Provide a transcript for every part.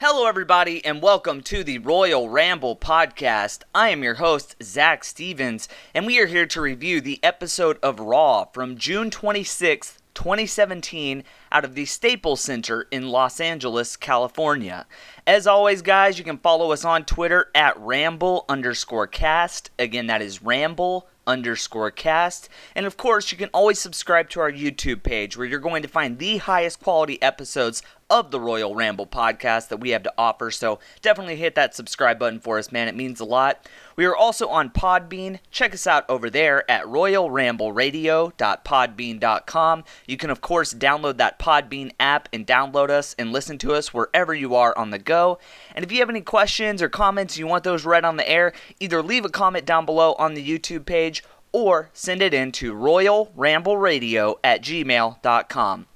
Hello, everybody, and welcome to the Royal Ramble podcast. I am your host, Zach Stevens, and we are here to review the episode of Raw from June 26th, 2017, out of the Staples Center in Los Angeles, California. As always, guys, you can follow us on Twitter at Ramble_cast. Again, that is Ramble_cast. And of course, you can always subscribe to our YouTube page where you're going to find the highest quality episodes of the Royal Ramble podcast that we have to offer. So definitely hit that subscribe button for us, man. It means a lot. We are also on Podbean. Check us out over there at royalrambleradio.podbean.com. You can, of course, download that Podbean app and download us and listen to us wherever you are on the go. And if you have any questions or comments, you want those read on the air, either leave a comment down below on the YouTube page or send it in to royalrambleradio@gmail.com.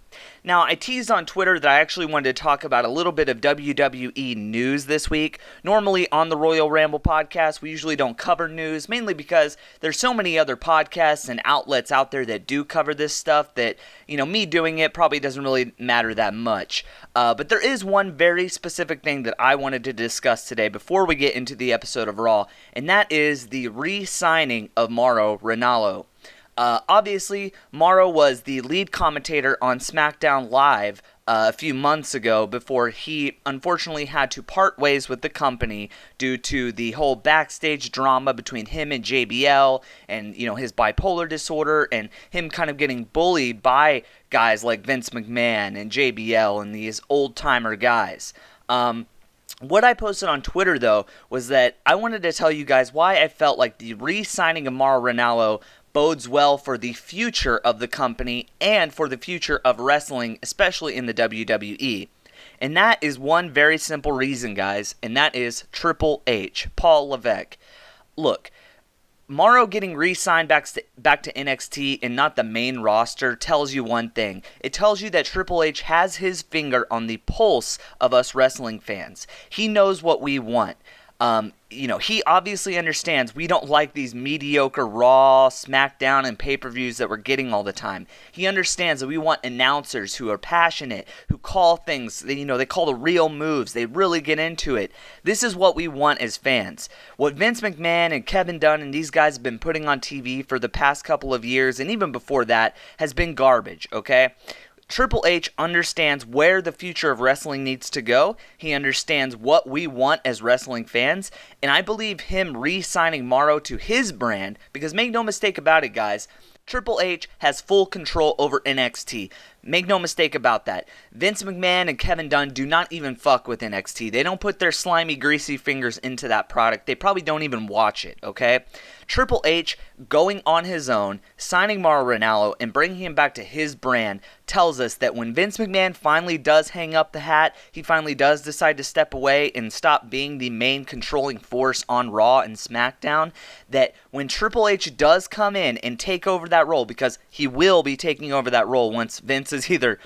Now, I teased on Twitter that I actually wanted to talk about a little bit of WWE news this week. Normally on the Royal Ramble podcast, we usually don't cover news, mainly because there's so many other podcasts and outlets out there that do cover this stuff that, me doing it probably doesn't really matter that much. But there is one very specific thing that I wanted to discuss today before we get into the episode of Raw, and that is the re-signing of Mauro Ranallo. Obviously, Mauro was the lead commentator on SmackDown Live a few months ago before he unfortunately had to part ways with the company due to the whole backstage drama between him and JBL and, his bipolar disorder and him kind of getting bullied by guys like Vince McMahon and JBL and these old-timer guys. What I posted on Twitter, though, was that I wanted to tell you guys why I felt like the re-signing of Mauro Ranallo bodes well for the future of the company and for the future of wrestling, especially in the WWE. And that is one very simple reason, guys, and that is Triple H, Paul Levesque. Look, Mauro getting re-signed back to NXT and not the main roster tells you one thing. It tells you that Triple H has his finger on the pulse of us wrestling fans. He knows what we want. He obviously understands we don't like these mediocre Raw, SmackDown, and pay-per-views that we're getting all the time. He understands that we want announcers who are passionate, who call things, they call the real moves. They really get into it. This is what we want as fans. What Vince McMahon and Kevin Dunn and these guys have been putting on TV for the past couple of years, and even before that, has been garbage, okay? Triple H understands where the future of wrestling needs to go. He understands what we want as wrestling fans. And I believe him re-signing Mauro to his brand, because make no mistake about it, guys, Triple H has full control over NXT. Make no mistake about that. Vince McMahon and Kevin Dunn do not even fuck with NXT. They don't put their slimy, greasy fingers into that product. They probably don't even watch it, okay? Triple H going on his own, signing Mauro Ranallo, and bringing him back to his brand tells us that when Vince McMahon finally does hang up the hat, he finally does decide to step away and stop being the main controlling force on Raw and SmackDown, that when Triple H does come in and take over that role, because he will be taking over that role once Vince is either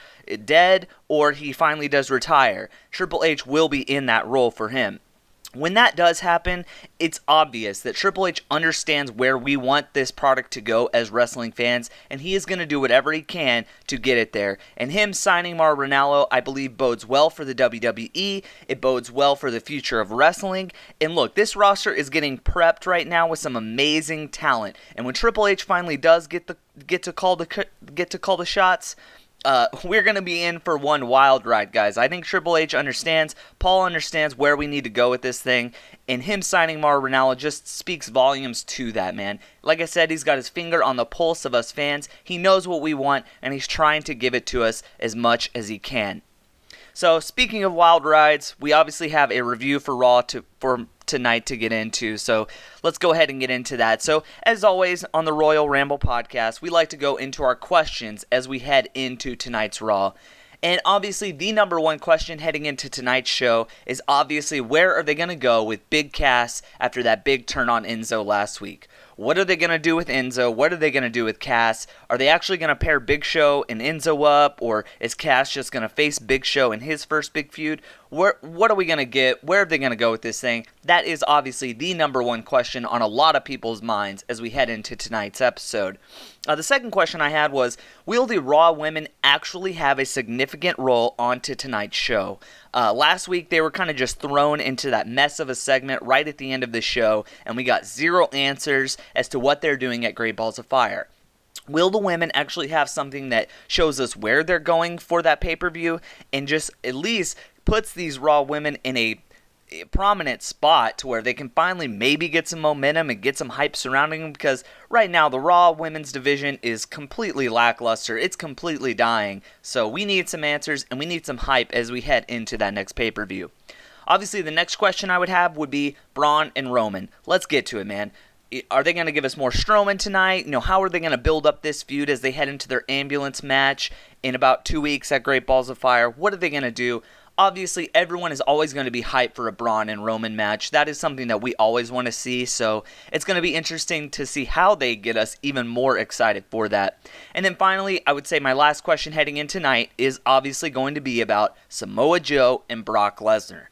dead or he finally does retire, Triple H will be in that role for him. When that does happen, it's obvious that Triple H understands where we want this product to go as wrestling fans, and he is going to do whatever he can to get it there. And him signing Mauro Ranallo, I believe, bodes well for the WWE. It bodes well for the future of wrestling. And look, this roster is getting prepped right now with some amazing talent. And when Triple H finally does get to call the shots, we're going to be in for one wild ride, guys. I think Triple H understands, Paul understands where we need to go with this thing, and him signing Mauro Ranallo just speaks volumes to that, man. Like I said, he's got his finger on the pulse of us fans. He knows what we want, and he's trying to give it to us as much as he can. So, speaking of wild rides, we obviously have a review for Raw for tonight to get into, so let's go ahead and get into that. So, as always, on the Royal Ramble podcast, we like to go into our questions as we head into tonight's Raw. And obviously, the number one question heading into tonight's show is obviously, where are they going to go with Big Cass after that big turn on Enzo last week? What are they going to do with Enzo? What are they going to do with Cass? Are they actually going to pair Big Show and Enzo up? Or is Cass just going to face Big Show in his first big feud? What are we going to get? Where are they going to go with this thing? That is obviously the number one question on a lot of people's minds as we head into tonight's episode. The second question I had was, will the Raw women actually have a significant role onto tonight's show? Last week, they were kind of just thrown into that mess of a segment right at the end of the show, and we got zero answers as to what they're doing at Great Balls of Fire. Will the women actually have something that shows us where they're going for that pay-per-view and just at least puts these Raw women in a prominent spot to where they can finally maybe get some momentum and get some hype surrounding them? Because right now the Raw women's division is completely lackluster. It's completely dying. So we need some answers and we need some hype as we head into that next pay-per-view. Obviously, the next question I would have would be Braun and Roman. Let's get to it, man. Are they going to give us more Strowman tonight? How are they going to build up this feud as they head into their ambulance match in about 2 weeks at Great Balls of Fire? What are they going to do? Obviously, everyone is always going to be hyped for a Braun and Roman match. That is something that we always want to see, so it's going to be interesting to see how they get us even more excited for that. And then finally, I would say my last question heading in tonight is obviously going to be about Samoa Joe and Brock Lesnar.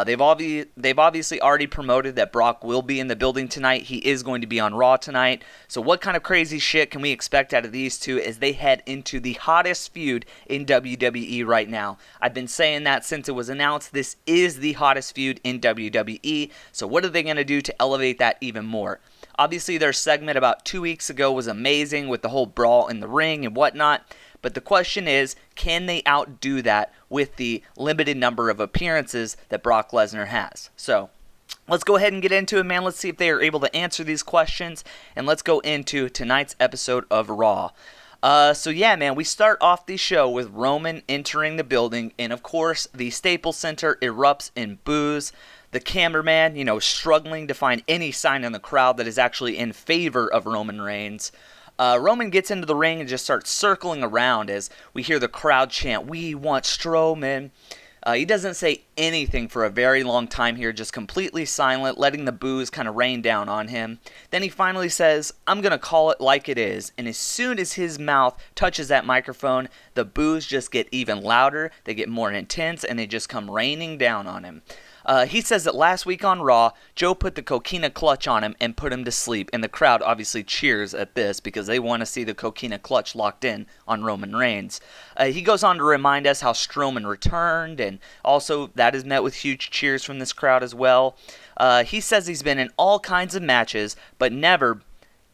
They've obviously already promoted that Brock will be in the building tonight. He is going to be on Raw tonight. So what kind of crazy shit can we expect out of these two as they head into the hottest feud in WWE right now? I've been saying that since it was announced. This is the hottest feud in WWE. So what are they going to do to elevate that even more? Obviously, their segment about 2 weeks ago was amazing with the whole brawl in the ring and whatnot. But the question is, can they outdo that with the limited number of appearances that Brock Lesnar has? So let's go ahead and get into it, man. Let's see if they are able to answer these questions. And let's go into tonight's episode of Raw. So yeah, man, we start off the show with Roman entering the building. And of course, the Staples Center erupts in boos. The cameraman, struggling to find any sign in the crowd that is actually in favor of Roman Reigns. Roman gets into the ring and just starts circling around as we hear the crowd chant, "We want Strowman." He doesn't say anything for a very long time here, just completely silent, letting the boos kind of rain down on him. Then he finally says, "I'm going to call it like it is." And as soon as his mouth touches that microphone, the boos just get even louder, they get more intense, and they just come raining down on him. He says that last week on Raw, Joe put the coquina clutch on him and put him to sleep. And the crowd obviously cheers at this because they want to see the coquina clutch locked in on Roman Reigns. He goes on to remind us how Strowman returned, and also that is met with huge cheers from this crowd as well. He says he's been in all kinds of matches, but never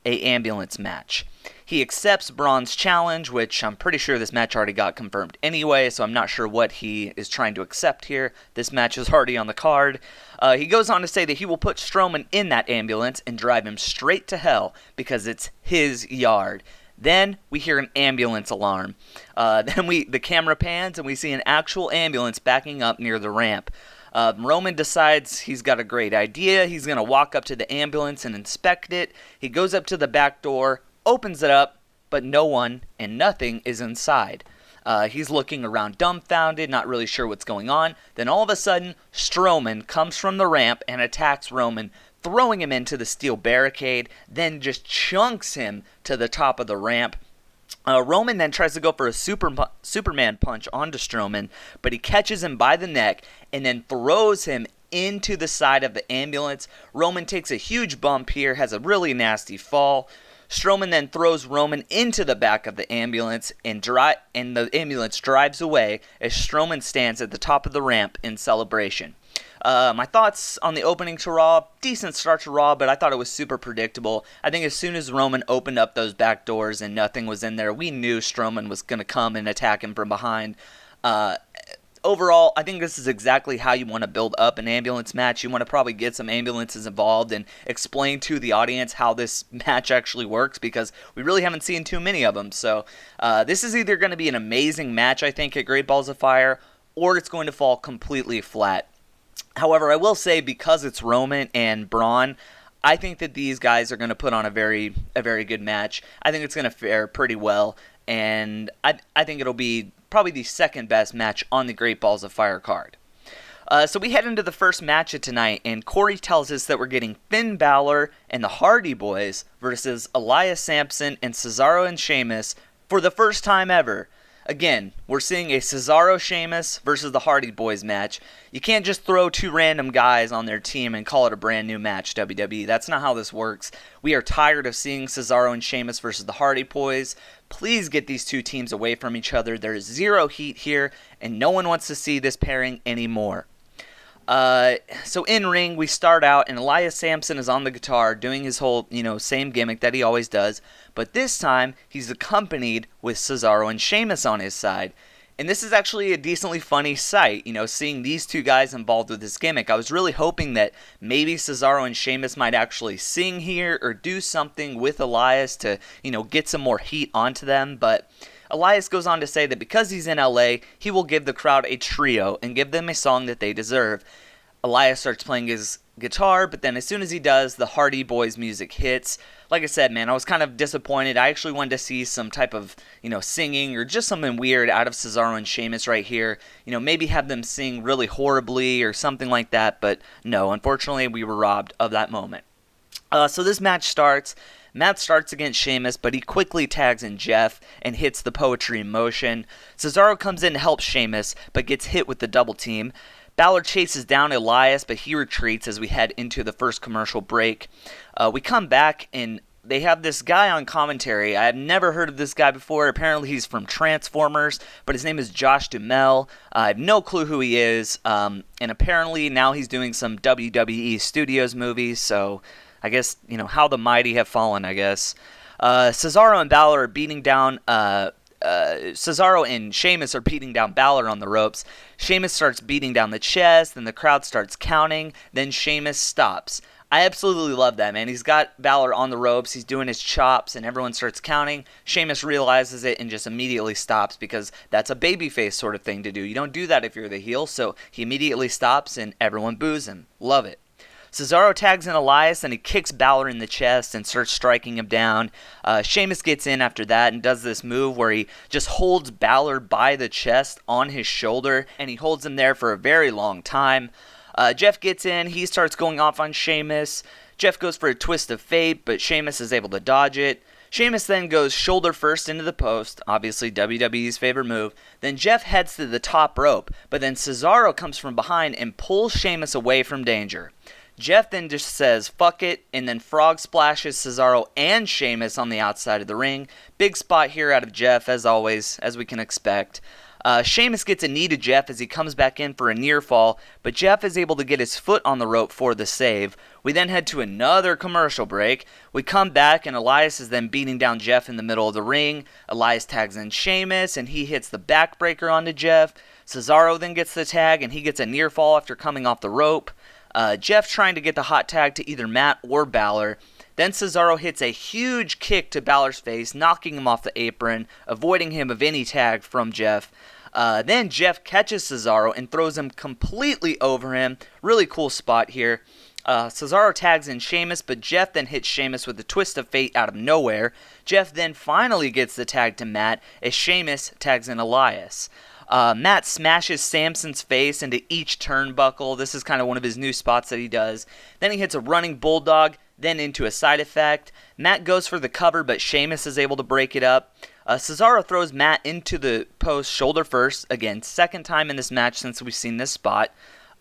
an ambulance match. He accepts Braun's challenge, which I'm pretty sure this match already got confirmed anyway, so I'm not sure what he is trying to accept here. This match is already on the card. He goes on to say that he will put Strowman in that ambulance and drive him straight to hell because it's his yard. Then we hear an ambulance alarm. Then the camera pans and we see an actual ambulance backing up near the ramp. Roman decides he's got a great idea. He's going to walk up to the ambulance and inspect it. He goes up to the back door, opens it up, but no one and nothing is inside. He's looking around dumbfounded, not really sure what's going on. Then all of a sudden, Strowman comes from the ramp and attacks Roman, throwing him into the steel barricade, then just chunks him to the top of the ramp. Roman then tries to go for a Superman punch onto Strowman, but he catches him by the neck and then throws him into the side of the ambulance. Roman takes a huge bump here, has a really nasty fall. Strowman then throws Roman into the back of the ambulance, and the ambulance drives away as Strowman stands at the top of the ramp in celebration. My thoughts on the opening to Raw, decent start to Raw, but I thought it was super predictable. I think as soon as Roman opened up those back doors and nothing was in there, we knew Strowman was going to come and attack him from behind. Overall, I think this is exactly how you want to build up an ambulance match. You want to probably get some ambulances involved and explain to the audience how this match actually works because we really haven't seen too many of them. So this is either going to be an amazing match, I think, at Great Balls of Fire, or it's going to fall completely flat. However, I will say because it's Roman and Braun, I think that these guys are going to put on a very good match. I think it's going to fare pretty well, and I think it'll be probably the second best match on the Great Balls of Fire card. So we head into the first match of tonight, and Corey tells us that we're getting Finn Balor and the Hardy Boys versus Elias Sampson and Cesaro and Sheamus for the first time ever. Again, we're seeing a Cesaro-Sheamus versus the Hardy Boys match. You can't just throw two random guys on their team and call it a brand new match, WWE. That's not how this works. We are tired of seeing Cesaro and Sheamus versus the Hardy Boys. Please get these two teams away from each other. There is zero heat here, and no one wants to see this pairing anymore. So in ring, we start out, and Elias Samson is on the guitar doing his whole, same gimmick that he always does. But this time, he's accompanied with Cesaro and Sheamus on his side. And this is actually a decently funny sight, seeing these two guys involved with this gimmick. I was really hoping that maybe Cesaro and Sheamus might actually sing here or do something with Elias to, get some more heat onto them. But Elias goes on to say that because he's in LA, he will give the crowd a trio and give them a song that they deserve. Elias starts playing his guitar, but then as soon as he does, the Hardy Boys music hits. Like I said, man, I was kind of disappointed. I actually wanted to see some type of, singing or just something weird out of Cesaro and Sheamus right here. Maybe have them sing really horribly or something like that, but no, unfortunately, we were robbed of that moment. So this match starts. Matt starts against Sheamus, but he quickly tags in Jeff and hits the poetry in motion. Cesaro comes in to help Sheamus, but gets hit with the double team. Balor chases down Elias, but he retreats as we head into the first commercial break. We come back, and they have this guy on commentary. I have never heard of this guy before. Apparently he's from Transformers, but his name is Josh Duhamel. I have no clue who he is, and apparently now he's doing some WWE Studios movies, so I guess, how the mighty have fallen, I guess. Cesaro and Balor are beating down, Cesaro and Sheamus are beating down Balor on the ropes. Sheamus starts beating down the chest, then the crowd starts counting, then Sheamus stops. I absolutely love that, man. He's got Balor on the ropes, he's doing his chops, and everyone starts counting. Sheamus realizes it and just immediately stops because that's a babyface sort of thing to do. You don't do that if you're the heel, so he immediately stops and everyone boos him. Love it. Cesaro tags in Elias, and he kicks Balor in the chest and starts striking him down. Sheamus gets in after that and does this move where he just holds Balor by the chest on his shoulder, and he holds him there for a very long time. Jeff gets in, he starts going off on Sheamus. Jeff goes for a twist of fate, but Sheamus is able to dodge it. Sheamus then goes shoulder first into the post, obviously WWE's favorite move. Then Jeff heads to the top rope, but then Cesaro comes from behind and pulls Sheamus away from danger. Jeff then just says, fuck it, and then frog splashes Cesaro and Sheamus on the outside of the ring. Big spot here out of Jeff, as always, as we can expect. Sheamus gets a knee to Jeff as he comes back in for a near fall, but Jeff is able to get his foot on the rope for the save. We then head to another commercial break. We come back, and Elias is then beating down Jeff in the middle of the ring. Elias tags in Sheamus, and he hits the backbreaker onto Jeff. Cesaro then gets the tag, and he gets a near fall after coming off the rope. Jeff trying to get the hot tag to either Matt or Balor. Then Cesaro hits a huge kick to Balor's face, knocking him off the apron, avoiding him of any tag from Jeff. Then Jeff catches Cesaro and throws him completely over him. Really cool spot here. Cesaro tags in Sheamus, but Jeff then hits Sheamus with a twist of fate out of nowhere. Jeff then finally gets the tag to Matt as Sheamus tags in Elias. Matt smashes Samson's face into each turnbuckle. This is kind of one of his new spots that he does. Then he hits a running bulldog, then into a side effect. Matt goes for the cover, but Sheamus is able to break it up. Cesaro throws Matt into the post shoulder first. Again, second time in this match since we've seen this spot.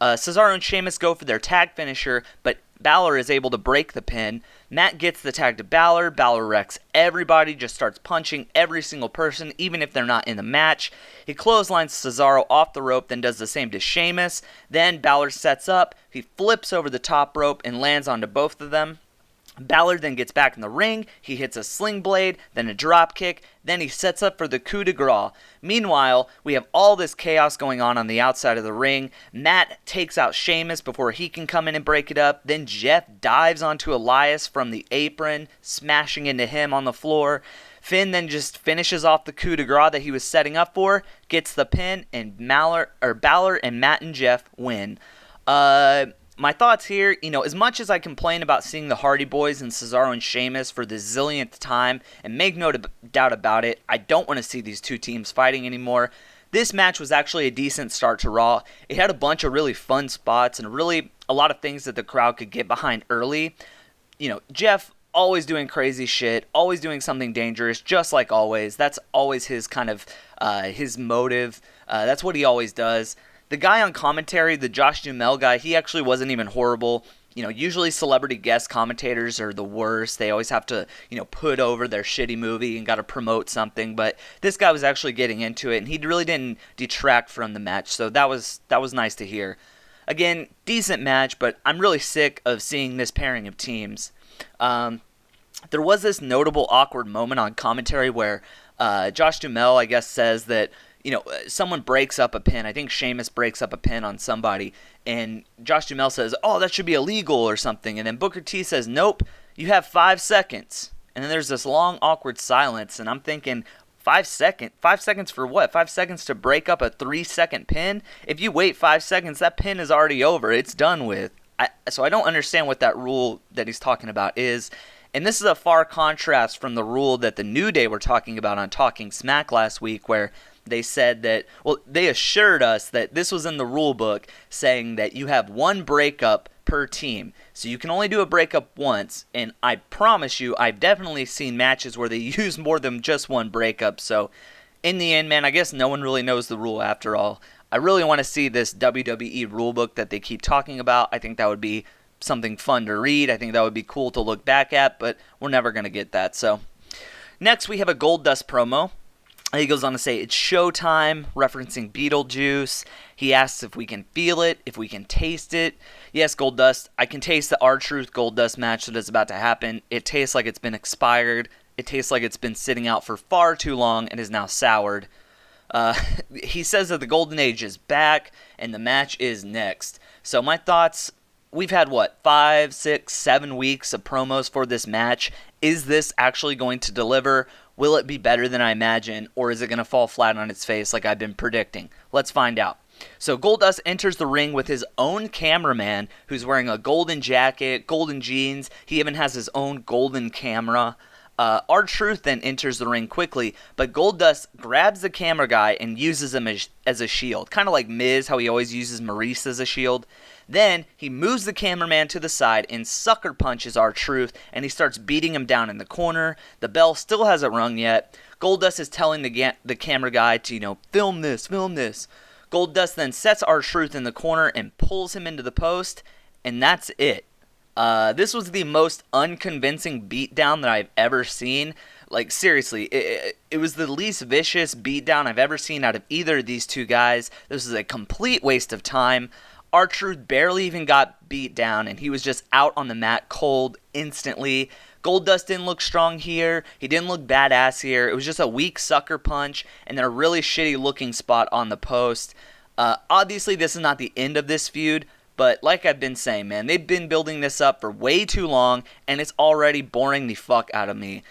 Cesaro and Sheamus go for their tag finisher, but Balor is able to break the pin. Matt gets the tag to Balor. Balor wrecks everybody, just starts punching every single person, even if they're not in the match. He clotheslines Cesaro off the rope, then does the same to Sheamus. Then Balor sets up. He flips over the top rope and lands onto both of them. Balor then gets back in the ring, he hits a sling blade, then a drop kick, then he sets up for the coup de grace. Meanwhile, we have all this chaos going on the outside of the ring. Matt takes out Sheamus before he can come in and break it up. Then Jeff dives onto Elias from the apron, smashing into him on the floor. Finn then just finishes off the coup de grace that he was setting up for, gets the pin, and Balor and Matt and Jeff win. My thoughts here, as much as I complain about seeing the Hardy Boys and Cesaro and Sheamus for the zillionth time, and make no doubt about it, I don't want to see these two teams fighting anymore. This match was actually a decent start to Raw. It had a bunch of really fun spots and really a lot of things that the crowd could get behind early. Jeff always doing crazy shit, always doing something dangerous, just like always. That's always his kind of, his motive. That's what he always does. The guy on commentary, the Josh Duhamel guy, he actually wasn't even horrible. Usually celebrity guest commentators are the worst. They always have to, put over their shitty movie and got to promote something. But this guy was actually getting into it, and he really didn't detract from the match. So that was nice to hear. Again, decent match, but I'm really sick of seeing this pairing of teams. There was this notable awkward moment on commentary where Josh Duhamel, I guess, says that someone breaks up a pin. I think Sheamus breaks up a pin on somebody. And Josh Duhamel says, oh, that should be illegal or something. And then Booker T says, nope, you have 5 seconds. And then there's this long, awkward silence. And I'm thinking, 5 seconds? 5 seconds for what? 5 seconds to break up a 3-second pin? If you wait 5 seconds, that pin is already over. It's done with. So I don't understand what that rule that he's talking about is. And this is a far contrast from the rule that the New Day were talking about on Talking Smack last week, where they said that, well, they assured us that this was in the rule book, saying that you have 1 breakup per team. So you can only do a breakup once, and I promise you, I've definitely seen matches where they use more than just 1 breakup. So in the end, man, I guess no one really knows the rule after all. I really want to see this WWE rulebook that they keep talking about. I think that would be something fun to read. I think that would be cool to look back at, but we're never going to get that. So next we have a Goldust promo. He goes on to say, it's showtime, referencing Beetlejuice. He asks if we can feel it, if we can taste it. Yes, Goldust, I can taste the R-Truth Goldust match that is about to happen. It tastes like it's been expired. It tastes like it's been sitting out for far too long and is now soured. He says that the Golden Age is back and the match is next. So my thoughts, we've had, 5, 6, 7 weeks of promos for this match. Is this actually going to deliver? Will it be better than I imagine, or is it going to fall flat on its face like I've been predicting? Let's find out. So Goldust enters the ring with his own cameraman, who's wearing a golden jacket, golden jeans. He even has his own golden camera. R-Truth then enters the ring quickly, but Goldust grabs the camera guy and uses him as a shield. Kind of like Miz, how he always uses Maurice as a shield. Then he moves the cameraman to the side and sucker punches R-Truth, and he starts beating him down in the corner. The bell still hasn't rung yet. Goldust is telling the camera guy to, film this, film this. Goldust then sets R-Truth in the corner and pulls him into the post, and that's it. This was the most unconvincing beatdown that I've ever seen. Like, seriously, it was the least vicious beatdown I've ever seen out of either of these two guys. This is a complete waste of time. R-Truth barely even got beat down, and he was just out on the mat cold instantly. Goldust didn't look strong here. He didn't look badass here. It was just a weak sucker punch and then a really shitty looking spot on the post. Obviously, this is not the end of this feud, but like I've been saying, man, they've been building this up for way too long, and it's already boring the fuck out of me.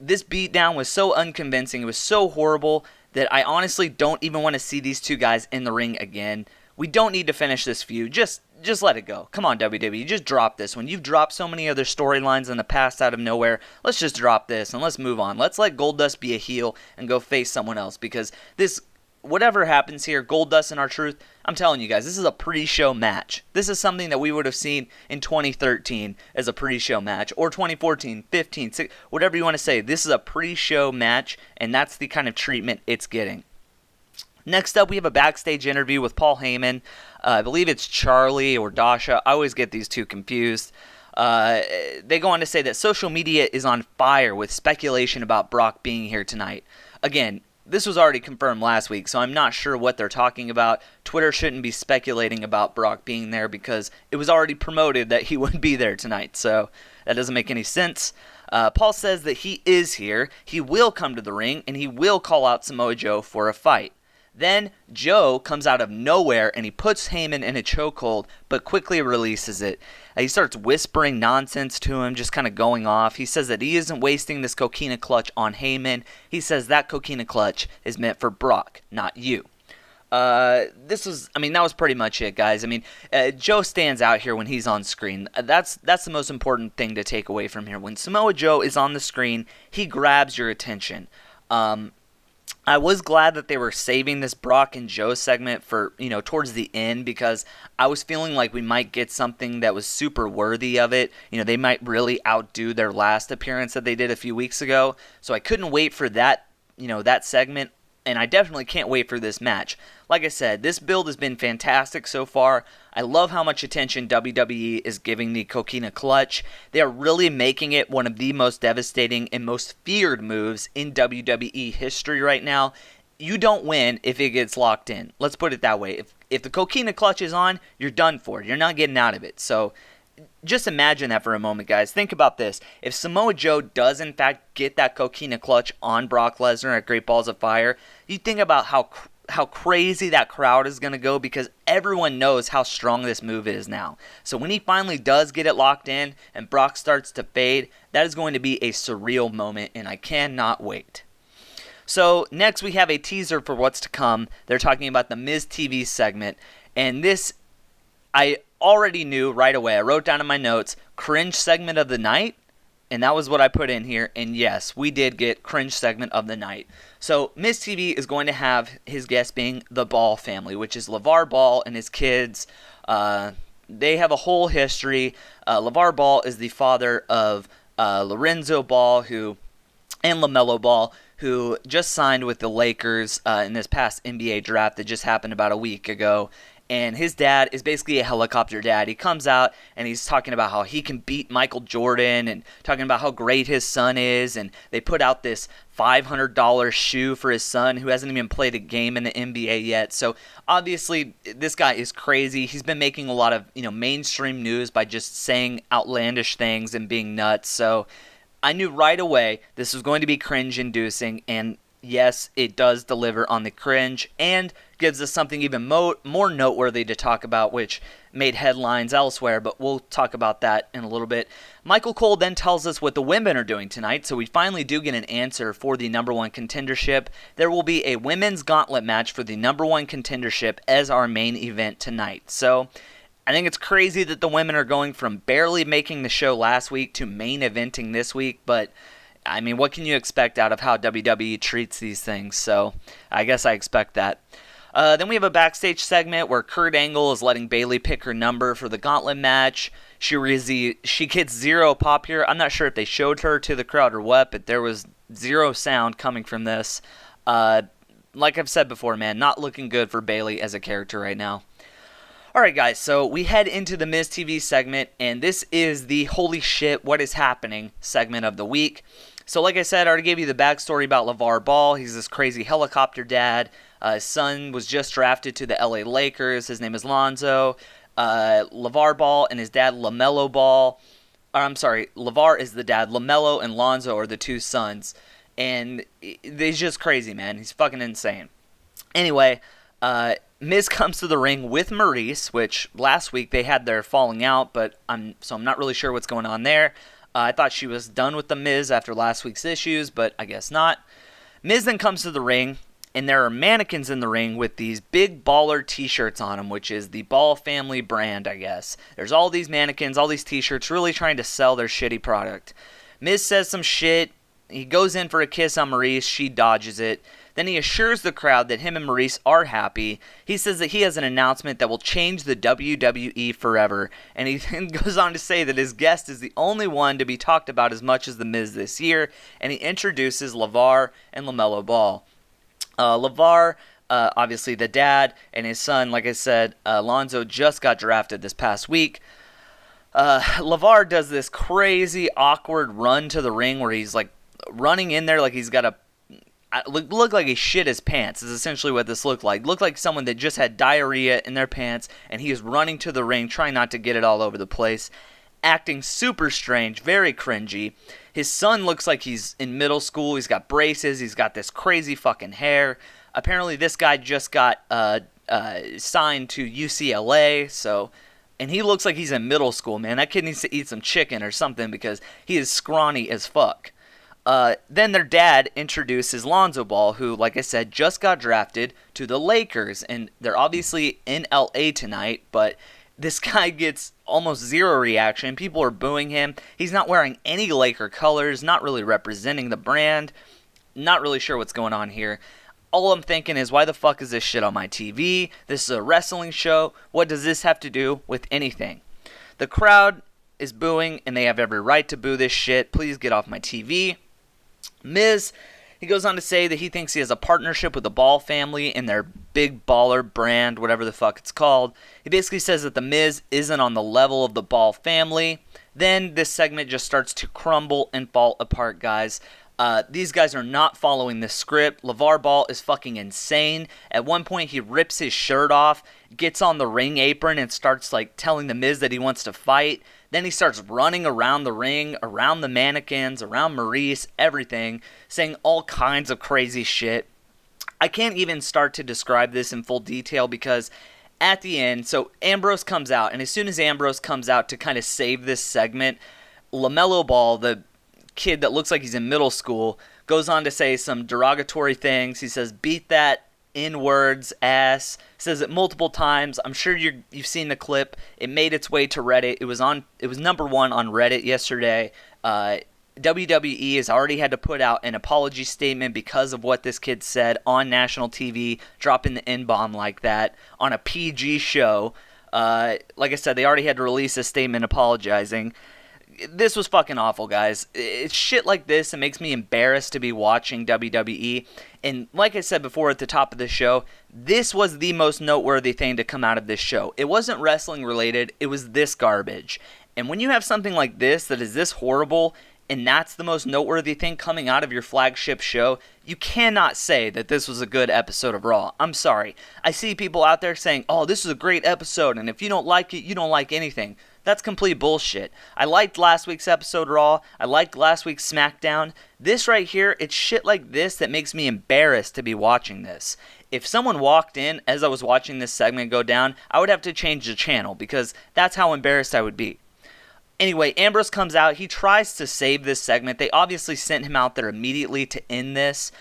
This beatdown was so unconvincing. It was so horrible that I honestly don't even want to see these two guys in the ring again. We don't need to finish this feud. Just let it go. Come on, WWE. Just drop this one. You've dropped so many other storylines in the past out of nowhere. Let's just drop this and let's move on. Let's let Goldust be a heel and go face someone else, because this, whatever happens here, Goldust and R-Truth, I'm telling you guys, this is a pre-show match. This is something that we would have seen in 2013 as a pre-show match, or 2014, 15, 16, whatever you want to say. This is a pre-show match, and that's the kind of treatment it's getting. Next up, we have a backstage interview with Paul Heyman. I believe it's Charlie or Dasha. I always get these two confused. They go on to say that social media is on fire with speculation about Brock being here tonight. Again, this was already confirmed last week, so I'm not sure what they're talking about. Twitter shouldn't be speculating about Brock being there because it was already promoted that he wouldn't be there tonight, so that doesn't make any sense. Paul says that he is here, he will come to the ring, and he will call out Samoa Joe for a fight. Then Joe comes out of nowhere and he puts Heyman in a chokehold, but quickly releases it. He starts whispering nonsense to him, just kind of going off. He says that he isn't wasting this coquina clutch on Heyman. He says that coquina clutch is meant for Brock, not you. That was pretty much it, guys. Joe stands out here when he's on screen. That's the most important thing to take away from here. When Samoa Joe is on the screen, he grabs your attention. I was glad that they were saving this Brock and Joe segment for, towards the end, because I was feeling like we might get something that was super worthy of it. They might really outdo their last appearance that they did a few weeks ago. So I couldn't wait for that, that segment. And I definitely can't wait for this match. Like I said, this build has been fantastic so far. I love how much attention WWE is giving the Coquina Clutch. They are really making it one of the most devastating and most feared moves in WWE history right now. You don't win if it gets locked in. Let's put it that way. If the Coquina Clutch is on, you're done for. You're not getting out of it. So just imagine that for a moment, guys. Think about this. If Samoa Joe does, in fact, get that Coquina Clutch on Brock Lesnar at Great Balls of Fire, you think about how crazy that crowd is going to go, because everyone knows how strong this move is now. So when he finally does get it locked in and Brock starts to fade, that is going to be a surreal moment, and I cannot wait. So next we have a teaser for what's to come. They're talking about the MizTV segment, and this I already knew right away. I wrote down in my notes, cringe segment of the night, and that was what I put in here. And yes, we did get cringe segment of the night. So MizTV is going to have his guest being the Ball family, which is Lavar Ball and his kids. They have a whole history. Lavar Ball is the father of Lorenzo Ball and LaMelo Ball, who just signed with the Lakers in this past NBA draft that just happened about a week ago. And his dad is basically a helicopter dad. He comes out and he's talking about how he can beat Michael Jordan and talking about how great his son is. And they put out this $500 shoe for his son, who hasn't even played a game in the NBA yet. So obviously this guy is crazy. He's been making a lot of mainstream news by just saying outlandish things and being nuts. So I knew right away this was going to be cringe-inducing, and yes, it does deliver on the cringe and gives us something even more noteworthy to talk about, which made headlines elsewhere, but we'll talk about that in a little bit. Michael Cole then tells us what the women are doing tonight, so we finally do get an answer for the number one contendership. There will be a women's gauntlet match for the number one contendership as our main event tonight. So I think it's crazy that the women are going from barely making the show last week to main eventing this week, but I mean, what can you expect out of how WWE treats these things? So I guess I expect that. Then we have a backstage segment where Kurt Angle is letting Bayley pick her number for the gauntlet match. She gets zero pop here. I'm not sure if they showed her to the crowd or what, but there was zero sound coming from this. Like I've said before, man, not looking good for Bayley as a character right now. Alright guys, so we head into the MizTV segment, and this is the holy shit, what is happening segment of the week. So like I said, I already gave you the backstory about Lavar Ball. He's this crazy helicopter dad. His son was just drafted to the LA Lakers. His name is Lonzo. Lavar Ball and his dad LaMelo Ball. Lavar is the dad. LaMelo and Lonzo are the two sons. And he's just crazy, man. He's fucking insane. Anyway, Miz comes to the ring with Maurice, which last week they had their falling out, but I'm not really sure what's going on there. I thought she was done with the Miz after last week's issues, but I guess not. Miz then comes to the ring, and there are mannequins in the ring with these big baller t-shirts on them, which is the Ball family brand, I guess. There's all these mannequins, all these t-shirts, really trying to sell their shitty product. Miz says some shit. He goes in for a kiss on Maurice. She dodges it. Then he assures the crowd that him and Maurice are happy. He says that he has an announcement that will change the WWE forever. And he then goes on to say that his guest is the only one to be talked about as much as The Miz this year. And he introduces Lavar and LaMelo Ball. Lavar, obviously the dad, and his son, like I said, Lonzo, just got drafted this past week. Lavar does this crazy, awkward run to the ring where he's like running in there like he's got a look like he shit his pants is essentially what this looked like. Looked like someone that just had diarrhea in their pants, and he is running to the ring, trying not to get it all over the place, acting super strange, very cringy. His son looks like he's in middle school. He's got braces. He's got this crazy fucking hair. Apparently, this guy just got signed to UCLA, and he looks like he's in middle school, man. That kid needs to eat some chicken or something because he is scrawny as fuck. Then their dad introduces Lonzo Ball, who, like I said, just got drafted to the Lakers. And they're obviously in LA tonight, but this guy gets almost zero reaction. People are booing him. He's not wearing any Laker colors, not really representing the brand. Not really sure what's going on here. all I'm thinking is, why the fuck is this shit on my TV? This is a wrestling show. What does this have to do with anything? The crowd is booing, and they have every right to boo this shit. Please get off my TV. Miz, he goes on to say that he thinks he has a partnership with the Ball family and their big baller brand, whatever the fuck it's called. He basically says that the Miz isn't on the level of the Ball family. Then this segment just starts to crumble and fall apart, guys. These guys are not following the script. Lavar Ball is fucking insane. At one point, he rips his shirt off, gets on the ring apron, and starts telling the Miz that he wants to fight. Then he starts running around the ring, around the mannequins, around Maurice, everything, saying all kinds of crazy shit. I can't even start to describe this in full detail because at the end, so Ambrose comes out, and as soon as Ambrose comes out to kind of save this segment, LaMelo Ball, the kid that looks like he's in middle school, goes on to say some derogatory things. He says, "Beat that N-words, ass." Says it multiple times. I'm sure you've seen the clip. It made its way to Reddit. It was number 1 on Reddit yesterday. WWE has already had to put out an apology statement because of what this kid said on national TV, dropping the N-bomb like that on a PG show. Like I said, they already had to release a statement apologizing. This was fucking awful, guys. It's shit like this that makes me embarrassed to be watching WWE. And like I said before at the top of the show, this was the most noteworthy thing to come out of this show. It wasn't wrestling related, it was this garbage. And when you have something like this that is this horrible, and that's the most noteworthy thing coming out of your flagship show, you cannot say that this was a good episode of Raw. I'm sorry. I see people out there saying, "Oh, this is a great episode, and if you don't like it, you don't like anything." That's complete bullshit. I liked last week's episode Raw. I liked last week's SmackDown. This right here, it's shit like this that makes me embarrassed to be watching this. If someone walked in as I was watching this segment go down, I would have to change the channel because that's how embarrassed I would be. Anyway, Ambrose comes out. He tries to save this segment. They obviously sent him out there immediately to end this.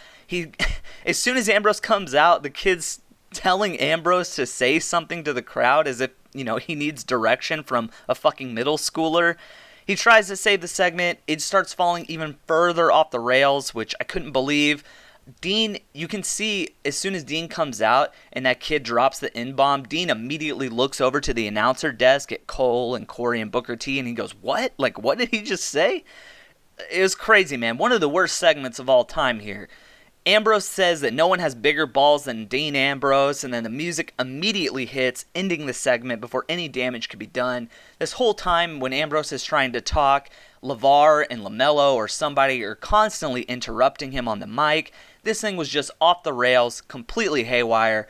As soon as Ambrose comes out, the kid's telling Ambrose to say something to the crowd as if, he needs direction from a fucking middle schooler. He tries to save the segment. It starts falling even further off the rails, which I couldn't believe. Dean, you can see as soon as Dean comes out and that kid drops the N-bomb, Dean immediately looks over to the announcer desk at Cole and Corey and Booker T, and he goes, "What? What did he just say?" It was crazy, man. One of the worst segments of all time here. Ambrose says that no one has bigger balls than Dean Ambrose, and then the music immediately hits, ending the segment before any damage could be done. This whole time when Ambrose is trying to talk, LaVar and LaMelo or somebody are constantly interrupting him on the mic. This thing was just off the rails, completely haywire.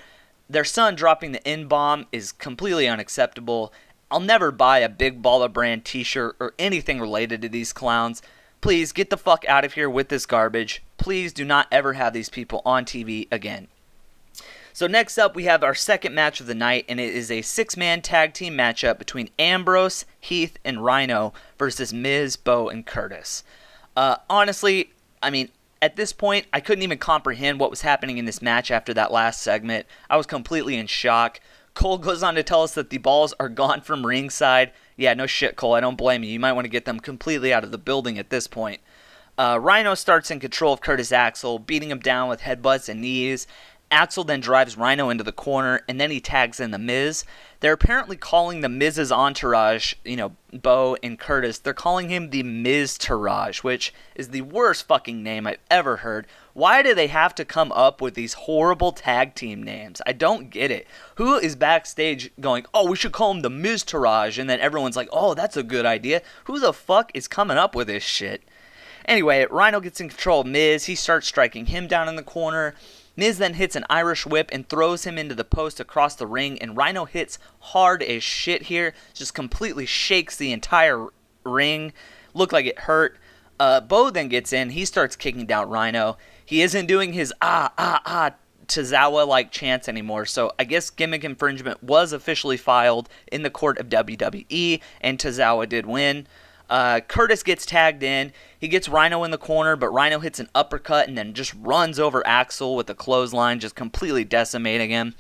Their son dropping the N-bomb is completely unacceptable. I'll never buy a Big Baller Brand t-shirt or anything related to these clowns. Please get the fuck out of here with this garbage. Please do not ever have these people on TV again. So next up, we have our second match of the night, and it is a 6-man tag team matchup between Ambrose, Heath, and Rhino versus Miz, Bo, and Curtis. Honestly, at this point, I couldn't even comprehend what was happening in this match after that last segment. I was completely in shock. Cole goes on to tell us that the balls are gone from ringside. Yeah, no shit, Cole. I don't blame you. You might want to get them completely out of the building at this point. Rhino starts in control of Curtis Axel, beating him down with headbutts and knees. Axel then drives Rhino into the corner, and then he tags in the Miz. They're apparently calling the Miz's entourage, Bo and Curtis, they're calling him the Miz-tourage, which is the worst fucking name I've ever heard. Why do they have to come up with these horrible tag team names? I don't get it. Who is backstage going, "Oh, we should call him the Miz-tourage," and then everyone's like, "Oh, that's a good idea." Who the fuck is coming up with this shit? Anyway, Rhino gets in control of Miz. He starts striking him down in the corner. Miz then hits an Irish whip and throws him into the post across the ring, and Rhino hits hard as shit here. Just completely shakes the entire ring. Looked like it hurt. Bo then gets in. He starts kicking down Rhino. He isn't doing his Tozawa-like chants anymore, so I guess gimmick infringement was officially filed in the court of WWE, and Tozawa did win. Curtis gets tagged in. He gets Rhino in the corner, but Rhino hits an uppercut and then just runs over Axel with a clothesline, just completely decimating him.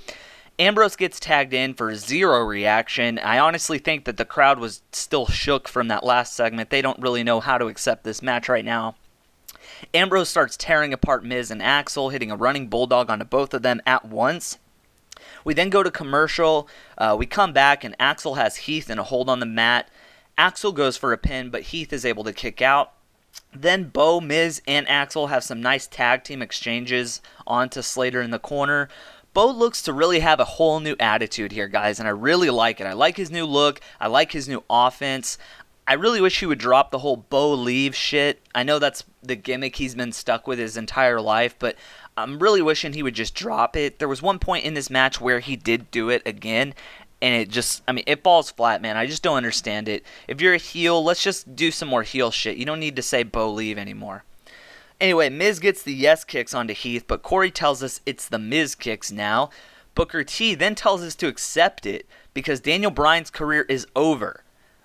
Ambrose gets tagged in for zero reaction. I honestly think that the crowd was still shook from that last segment. They don't really know how to accept this match right now. Ambrose starts tearing apart Miz and Axel, hitting a running bulldog onto both of them at once. We then go to commercial. We come back, and Axel has Heath in a hold on the mat. Axel goes for a pin, but Heath is able to kick out. Then Bo, Miz, and Axel have some nice tag team exchanges onto Slater in the corner. Bo looks to really have a whole new attitude here, guys, and I really like it. I like his new look. I like his new offense. I really wish he would drop the whole Bo leave shit. I know that's the gimmick he's been stuck with his entire life, but I'm really wishing he would just drop it. There was one point in this match where he did do it again, and it falls flat, man. I just don't understand it. If you're a heel, let's just do some more heel shit. You don't need to say Bo leave anymore. Anyway, Miz gets the yes kicks onto Heath, but Corey tells us it's the Miz kicks now. Booker T then tells us to accept it because Daniel Bryan's career is over.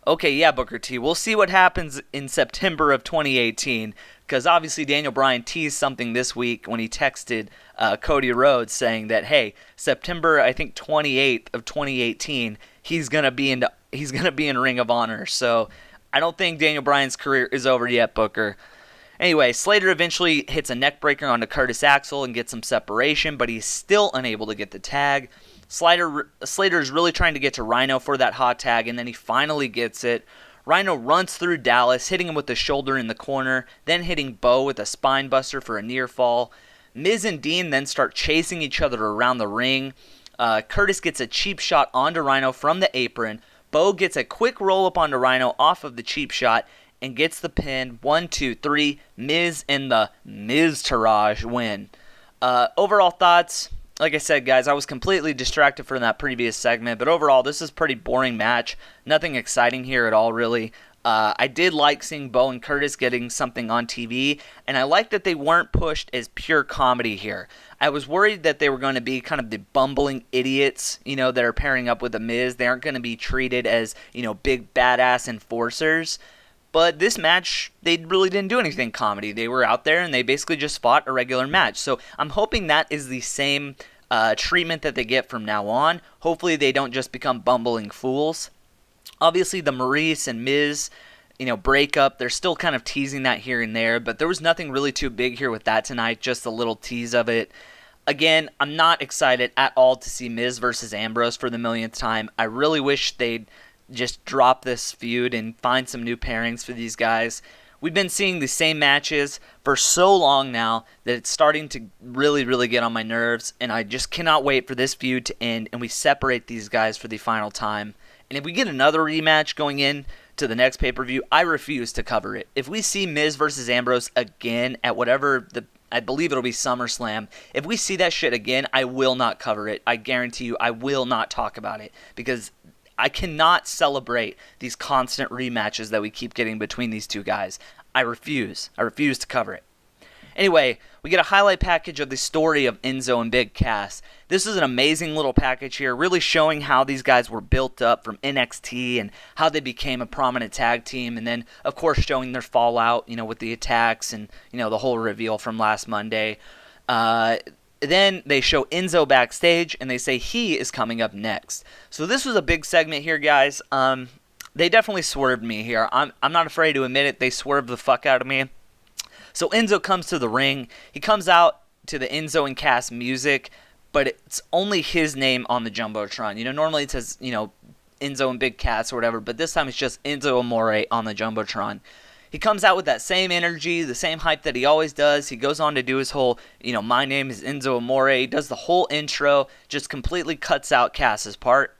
Okay, yeah, Booker T, we'll see what happens in September of 2018, because obviously Daniel Bryan teased something this week when he texted Cody Rhodes saying that, hey, September, I think 28th of 2018, he's gonna be in Ring of Honor. So I don't think Daniel Bryan's career is over yet, Booker. Anyway, Slater eventually hits a neckbreaker onto Curtis Axel and gets some separation, but he's still unable to get the tag. Slater's really trying to get to Rhino for that hot tag, and then he finally gets it. Rhino runs through Dallas, hitting him with the shoulder in the corner, then hitting Bo with a spine buster for a near fall. Miz and Dean then start chasing each other around the ring. Curtis gets a cheap shot onto Rhino from the apron. Bo gets a quick roll-up onto Rhino off of the cheap shot and gets the pin. 1, 2, 3. Miz and the Miz-Taraj win. Overall thoughts... Like I said, guys, I was completely distracted from that previous segment, but overall, this is a pretty boring match. Nothing exciting here at all, really. I did like seeing Bo and Curtis getting something on TV, and I like that they weren't pushed as pure comedy here. I was worried that they were going to be kind of the bumbling idiots, that are pairing up with The Miz. They aren't going to be treated as, big badass enforcers. But this match, they really didn't do anything comedy. They were out there and they basically just fought a regular match. So I'm hoping that is the same treatment that they get from now on. Hopefully they don't just become bumbling fools. Obviously the Maurice and Miz, breakup, they're still kind of teasing that here and there. But there was nothing really too big here with that tonight. Just a little tease of it. Again, I'm not excited at all to see Miz versus Ambrose for the millionth time. I really wish they'd just drop this feud and find some new pairings for these guys. We've been seeing the same matches for so long now that it's starting to really, really get on my nerves, and I just cannot wait for this feud to end and we separate these guys for the final time. And if we get another rematch going in to the next pay-per-view, I refuse to cover it. If we see Miz versus Ambrose again at I believe it'll be SummerSlam. If we see that shit again, I will not cover it. I guarantee you I will not talk about it because I cannot celebrate these constant rematches that we keep getting between these two guys. I refuse. I refuse to cover it. Anyway, we get a highlight package of the story of Enzo and Big Cass. This is an amazing little package here, really showing how these guys were built up from NXT and how they became a prominent tag team. And then, of course, showing their fallout, with the attacks and, the whole reveal from last Monday. Then they show Enzo backstage, and they say he is coming up next. So this was a big segment here, guys. They definitely swerved me here. I'm not afraid to admit it. They swerved the fuck out of me. So Enzo comes to the ring. He comes out to the Enzo and Cass music, but it's only his name on the Jumbotron. Normally it says, Enzo and Big Cass or whatever, but this time it's just Enzo Amore on the Jumbotron. He comes out with that same energy, the same hype that he always does. He goes on to do his whole, my name is Enzo Amore. He does the whole intro, just completely cuts out Cass's part.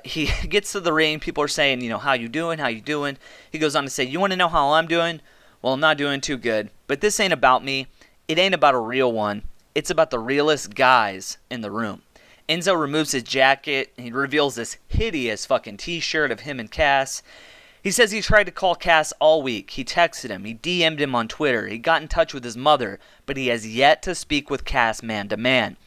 He gets to the ring. People are saying, how you doing? How you doing? He goes on to say, you want to know how I'm doing? Well, I'm not doing too good. But this ain't about me. It ain't about a real one. It's about the realest guys in the room. Enzo removes his jacket. And he reveals this hideous fucking t-shirt of him and Cass. He says he tried to call Cass all week. He texted him. He DM'd him on Twitter. He got in touch with his mother. But he has yet to speak with Cass man to man.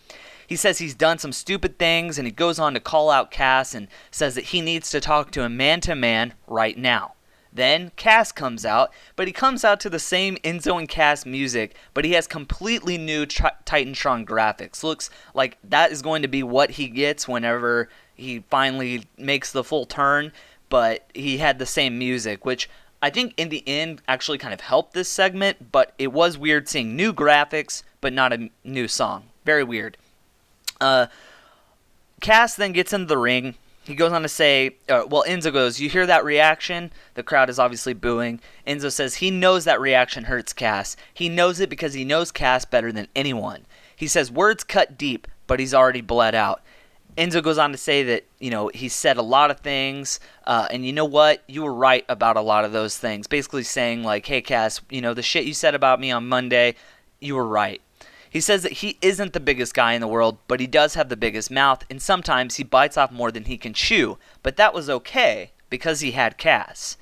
He says he's done some stupid things, and he goes on to call out Cass and says that he needs to talk to him man to man right now. Then Cass comes out, but he comes out to the same Enzo and Cass music, but he has completely new Titantron graphics. Looks like that is going to be what he gets whenever he finally makes the full turn, but he had the same music, which I think in the end actually kind of helped this segment, but it was weird seeing new graphics, but not a new song. Very weird. Cass then gets into the ring. He goes on to say, Enzo goes, "You hear that reaction?" The crowd is obviously booing. Enzo says he knows that reaction hurts Cass. He knows it because he knows Cass better than anyone. He says words cut deep, but he's already bled out. Enzo goes on to say that, he said a lot of things, and you know what? You were right about a lot of those things. Basically saying, like, hey, Cass, the shit you said about me on Monday, you were right. He says that he isn't the biggest guy in the world, but he does have the biggest mouth, and sometimes he bites off more than he can chew. But that was okay, because he had Cass.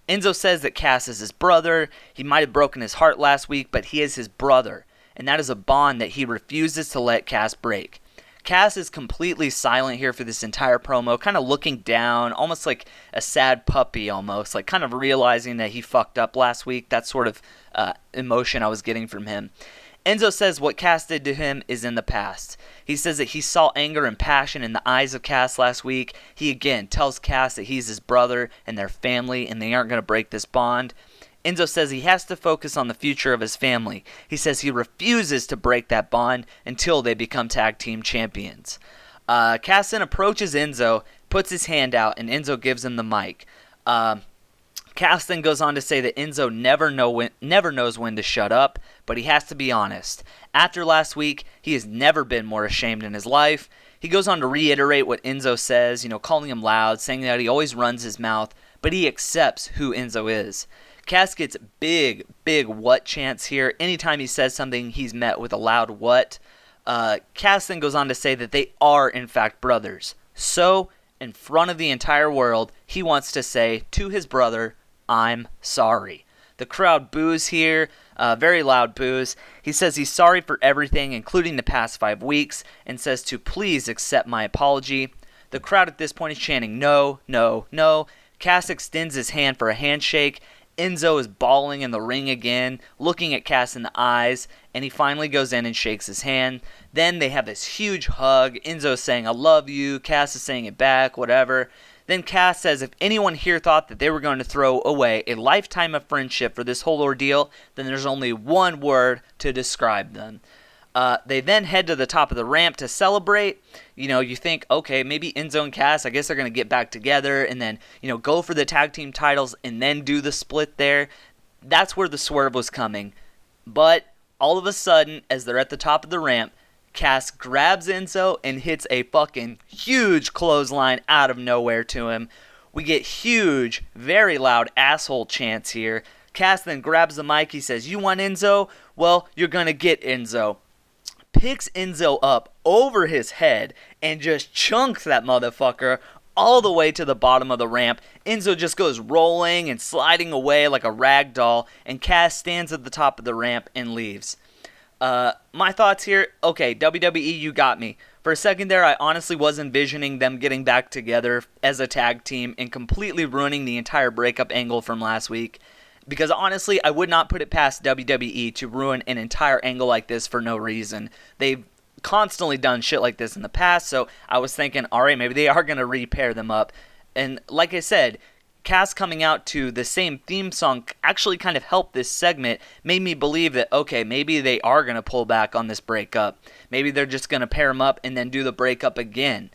Enzo says that Cass is his brother. He might have broken his heart last week, but he is his brother. And that is a bond that he refuses to let Cass break. Cass is completely silent here for this entire promo, kind of looking down, almost like a sad puppy almost, like kind of realizing that he fucked up last week. That sort of emotion I was getting from him. Enzo says what Cass did to him is in the past. He says that he saw anger and passion in the eyes of Cass last week. He again tells Cass that he's his brother and their family and they aren't going to break this bond. Enzo says he has to focus on the future of his family. He says he refuses to break that bond until they become tag team champions. Cass then approaches Enzo, puts his hand out, and Enzo gives him the mic. Cass then goes on to say that Enzo never knows when to shut up, but he has to be honest. After last week, he has never been more ashamed in his life. He goes on to reiterate what Enzo says, calling him loud, saying that he always runs his mouth, but he accepts who Enzo is. Cass gets big what chants here. Anytime he says something, he's met with a loud what. Cass then goes on to say that they are, in fact, brothers. So, in front of the entire world, he wants to say to his brother, "I'm sorry." The crowd boos here, very loud boos. He says he's sorry for everything, including the past 5 weeks, and says to please accept my apology. The crowd at this point is chanting, "No, no, no." Cass extends his hand for a handshake. Enzo is bawling in the ring again, looking at Cass in the eyes, and he finally goes in and shakes his hand. Then they have this huge hug. Enzo is saying, "I love you." Cass is saying it back, whatever. Then Cass says if anyone here thought that they were going to throw away a lifetime of friendship for this whole ordeal, then there's only one word to describe them. They then head to the top of the ramp to celebrate. You think, okay, maybe Enzo and Cass, I guess they're going to get back together and then, go for the tag team titles and then do the split there. That's where the swerve was coming. But all of a sudden, as they're at the top of the ramp, Cass grabs Enzo and hits a fucking huge clothesline out of nowhere to him. We get huge, very loud asshole chants here. Cass then grabs the mic. He says, "You want Enzo? Well, you're going to get Enzo." Picks Enzo up over his head and just chunks that motherfucker all the way to the bottom of the ramp. Enzo just goes rolling and sliding away like a rag doll, and Cass stands at the top of the ramp and leaves. My thoughts here, okay, WWE, you got me. For a second there, I honestly was envisioning them getting back together as a tag team and completely ruining the entire breakup angle from last week. Because honestly, I would not put it past WWE to ruin an entire angle like this for no reason. They've constantly done shit like this in the past, so I was thinking, alright, maybe they are going to repair them up. And like I said, Cass coming out to the same theme song actually kind of helped this segment, made me believe that, okay, maybe they are going to pull back on this breakup. Maybe they're just going to pair them up and then do the breakup again.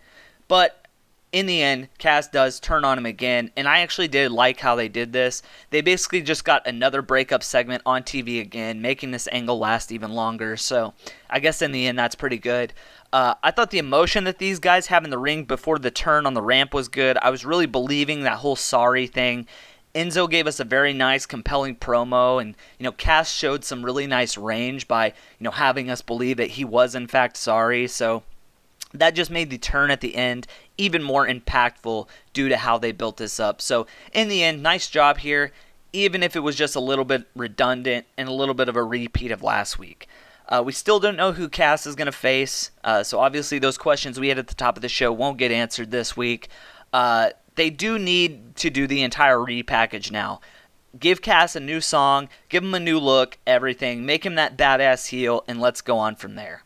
But in the end, Cass does turn on him again, and I actually did like how they did this. They basically just got another breakup segment on TV again, making this angle last even longer, so I guess in the end that's pretty good. I thought the emotion that these guys have in the ring before the turn on the ramp was good. I was really believing that whole sorry thing. Enzo gave us a very nice, compelling promo, and Cass showed some really nice range by having us believe that he was in fact sorry, so that just made the turn at the end even more impactful due to how they built this up. So in the end, nice job here, even if it was just a little bit redundant and a little bit of a repeat of last week. We still don't know who Cass is going to face, so obviously those questions we had at the top of the show won't get answered this week. They do need to do the entire repackage now. Give Cass a new song, give him a new look, everything, make him that badass heel, and let's go on from there.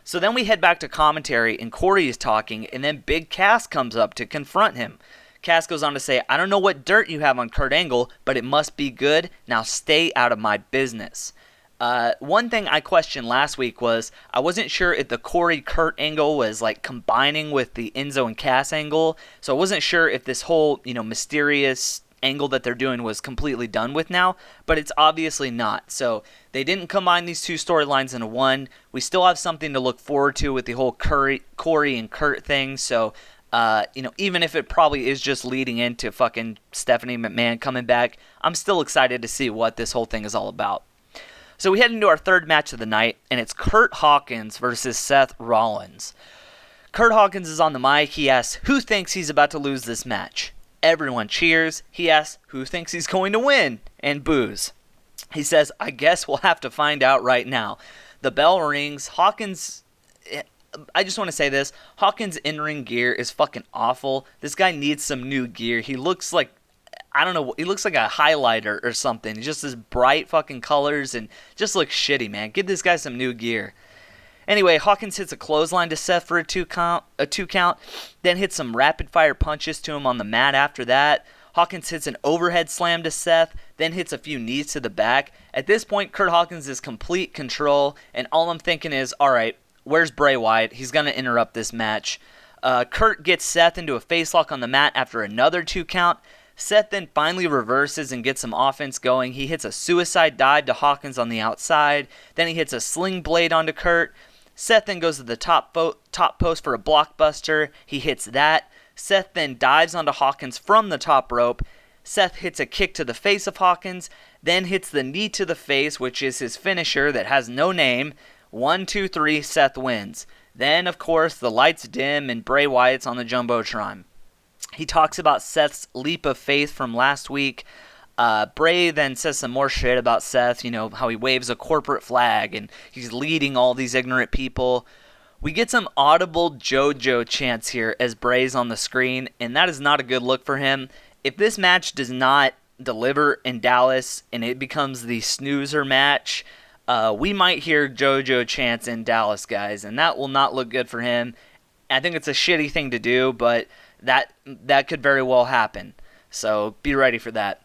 So then we head back to commentary, and Corey is talking, and then Big Cass comes up to confront him. Cass goes on to say, I don't know what dirt you have on Kurt Angle, but it must be good. Now stay out of my business. One thing I questioned last week was I wasn't sure if the Corey-Kurt angle was like combining with the Enzo and Cass angle. So I wasn't sure if this whole, mysterious angle that they're doing was completely done with now, but it's obviously not. So they didn't combine these two storylines into one. We still have something to look forward to with the whole Corey and Kurt thing. So, even if it probably is just leading into fucking Stephanie McMahon coming back, I'm still excited to see what this whole thing is all about. So we head into our third match of the night, and it's Curt Hawkins versus Seth Rollins. Curt Hawkins is on the mic. He asks, who thinks he's about to lose this match? Everyone cheers. He asks, who thinks he's going to win? And boos. He says, I guess we'll have to find out right now. The bell rings. Hawkins, I just want to say this. Hawkins' in-ring gear is fucking awful. This guy needs some new gear. He looks like, I don't know, he looks like a highlighter or something. He just has bright fucking colors and just looks shitty, man. Give this guy some new gear. Anyway, Hawkins hits a clothesline to Seth for a two count, then hits some rapid-fire punches to him on the mat after that. Hawkins hits an overhead slam to Seth, then hits a few knees to the back. At this point, Curt Hawkins is complete control, and all I'm thinking is, all right, where's Bray Wyatt? He's going to interrupt this match. Curt gets Seth into a facelock on the mat after another 2 count. Seth then finally reverses and gets some offense going. He hits a suicide dive to Hawkins on the outside. Then he hits a sling blade onto Curt. Seth then goes to the top post for a blockbuster. He hits that. Seth then dives onto Hawkins from the top rope. Seth hits a kick to the face of Hawkins, then hits the knee to the face, which is his finisher that has no name. 1, 2, 3, Seth wins. Then, of course, the lights dim and Bray Wyatt's on the Jumbotron. He talks about Seth's leap of faith from last week. Bray then says some more shit about Seth, how he waves a corporate flag and he's leading all these ignorant people. We get some audible JoJo chants here as Bray's on the screen, and that is not a good look for him. If this match does not deliver in Dallas and it becomes the snoozer match, we might hear JoJo chants in Dallas, guys, and that will not look good for him. I think it's a shitty thing to do, but that could very well happen. So be ready for that.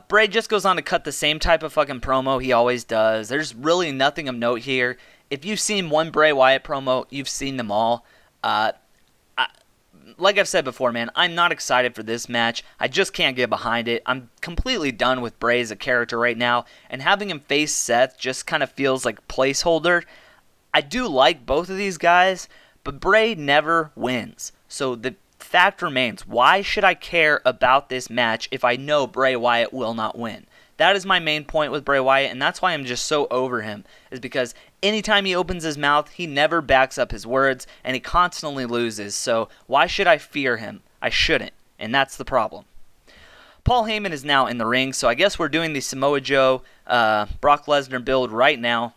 Bray just goes on to cut the same type of fucking promo he always does. There's really nothing of note here. If you've seen one Bray Wyatt promo, you've seen them all. Like I've said before, man, I'm not excited for this match. I just can't get behind it. I'm completely done with Bray as a character right now, and having him face Seth just kind of feels like placeholder. I do like both of these guys, but Bray never wins. So the fact remains, why should I care about this match if I know Bray Wyatt will not win? That is my main point with Bray Wyatt, and that's why I'm just so over him, is because anytime he opens his mouth, he never backs up his words, and he constantly loses. So why should I fear him? I shouldn't, and that's the problem. Paul Heyman is now in the ring, so I guess we're doing the Samoa Joe, Brock Lesnar build right now.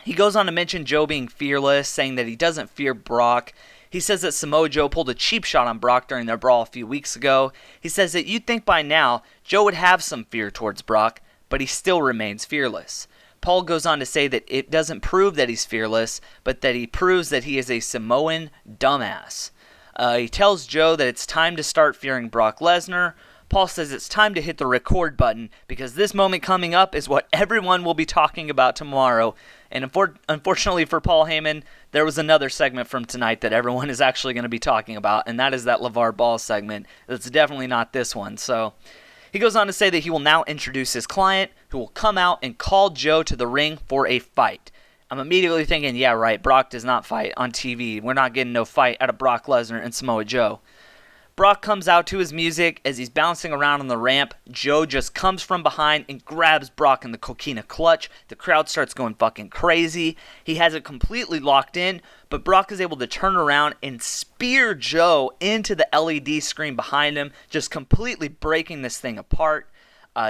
He goes on to mention Joe being fearless, saying that he doesn't fear Brock. He says that Samoa Joe pulled a cheap shot on Brock during their brawl a few weeks ago. He says that you'd think by now Joe would have some fear towards Brock, but he still remains fearless. Paul goes on to say that it doesn't prove that he's fearless, but that he proves that he is a Samoan dumbass. He tells Joe that it's time to start fearing Brock Lesnar. Paul says it's time to hit the record button because this moment coming up is what everyone will be talking about tomorrow. And unfortunately for Paul Heyman, there was another segment from tonight that everyone is actually going to be talking about, and that is that Lavar Ball segment. That's definitely not this one. So he goes on to say that he will now introduce his client, who will come out and call Joe to the ring for a fight. I'm immediately thinking, yeah, right, Brock does not fight on TV. We're not getting no fight out of Brock Lesnar and Samoa Joe. Brock comes out to his music. As he's bouncing around on the ramp, Joe just comes from behind and grabs Brock in the coquina clutch. The crowd starts going fucking crazy. He has it completely locked in, but Brock is able to turn around and spear Joe into the LED screen behind him, just completely breaking this thing apart.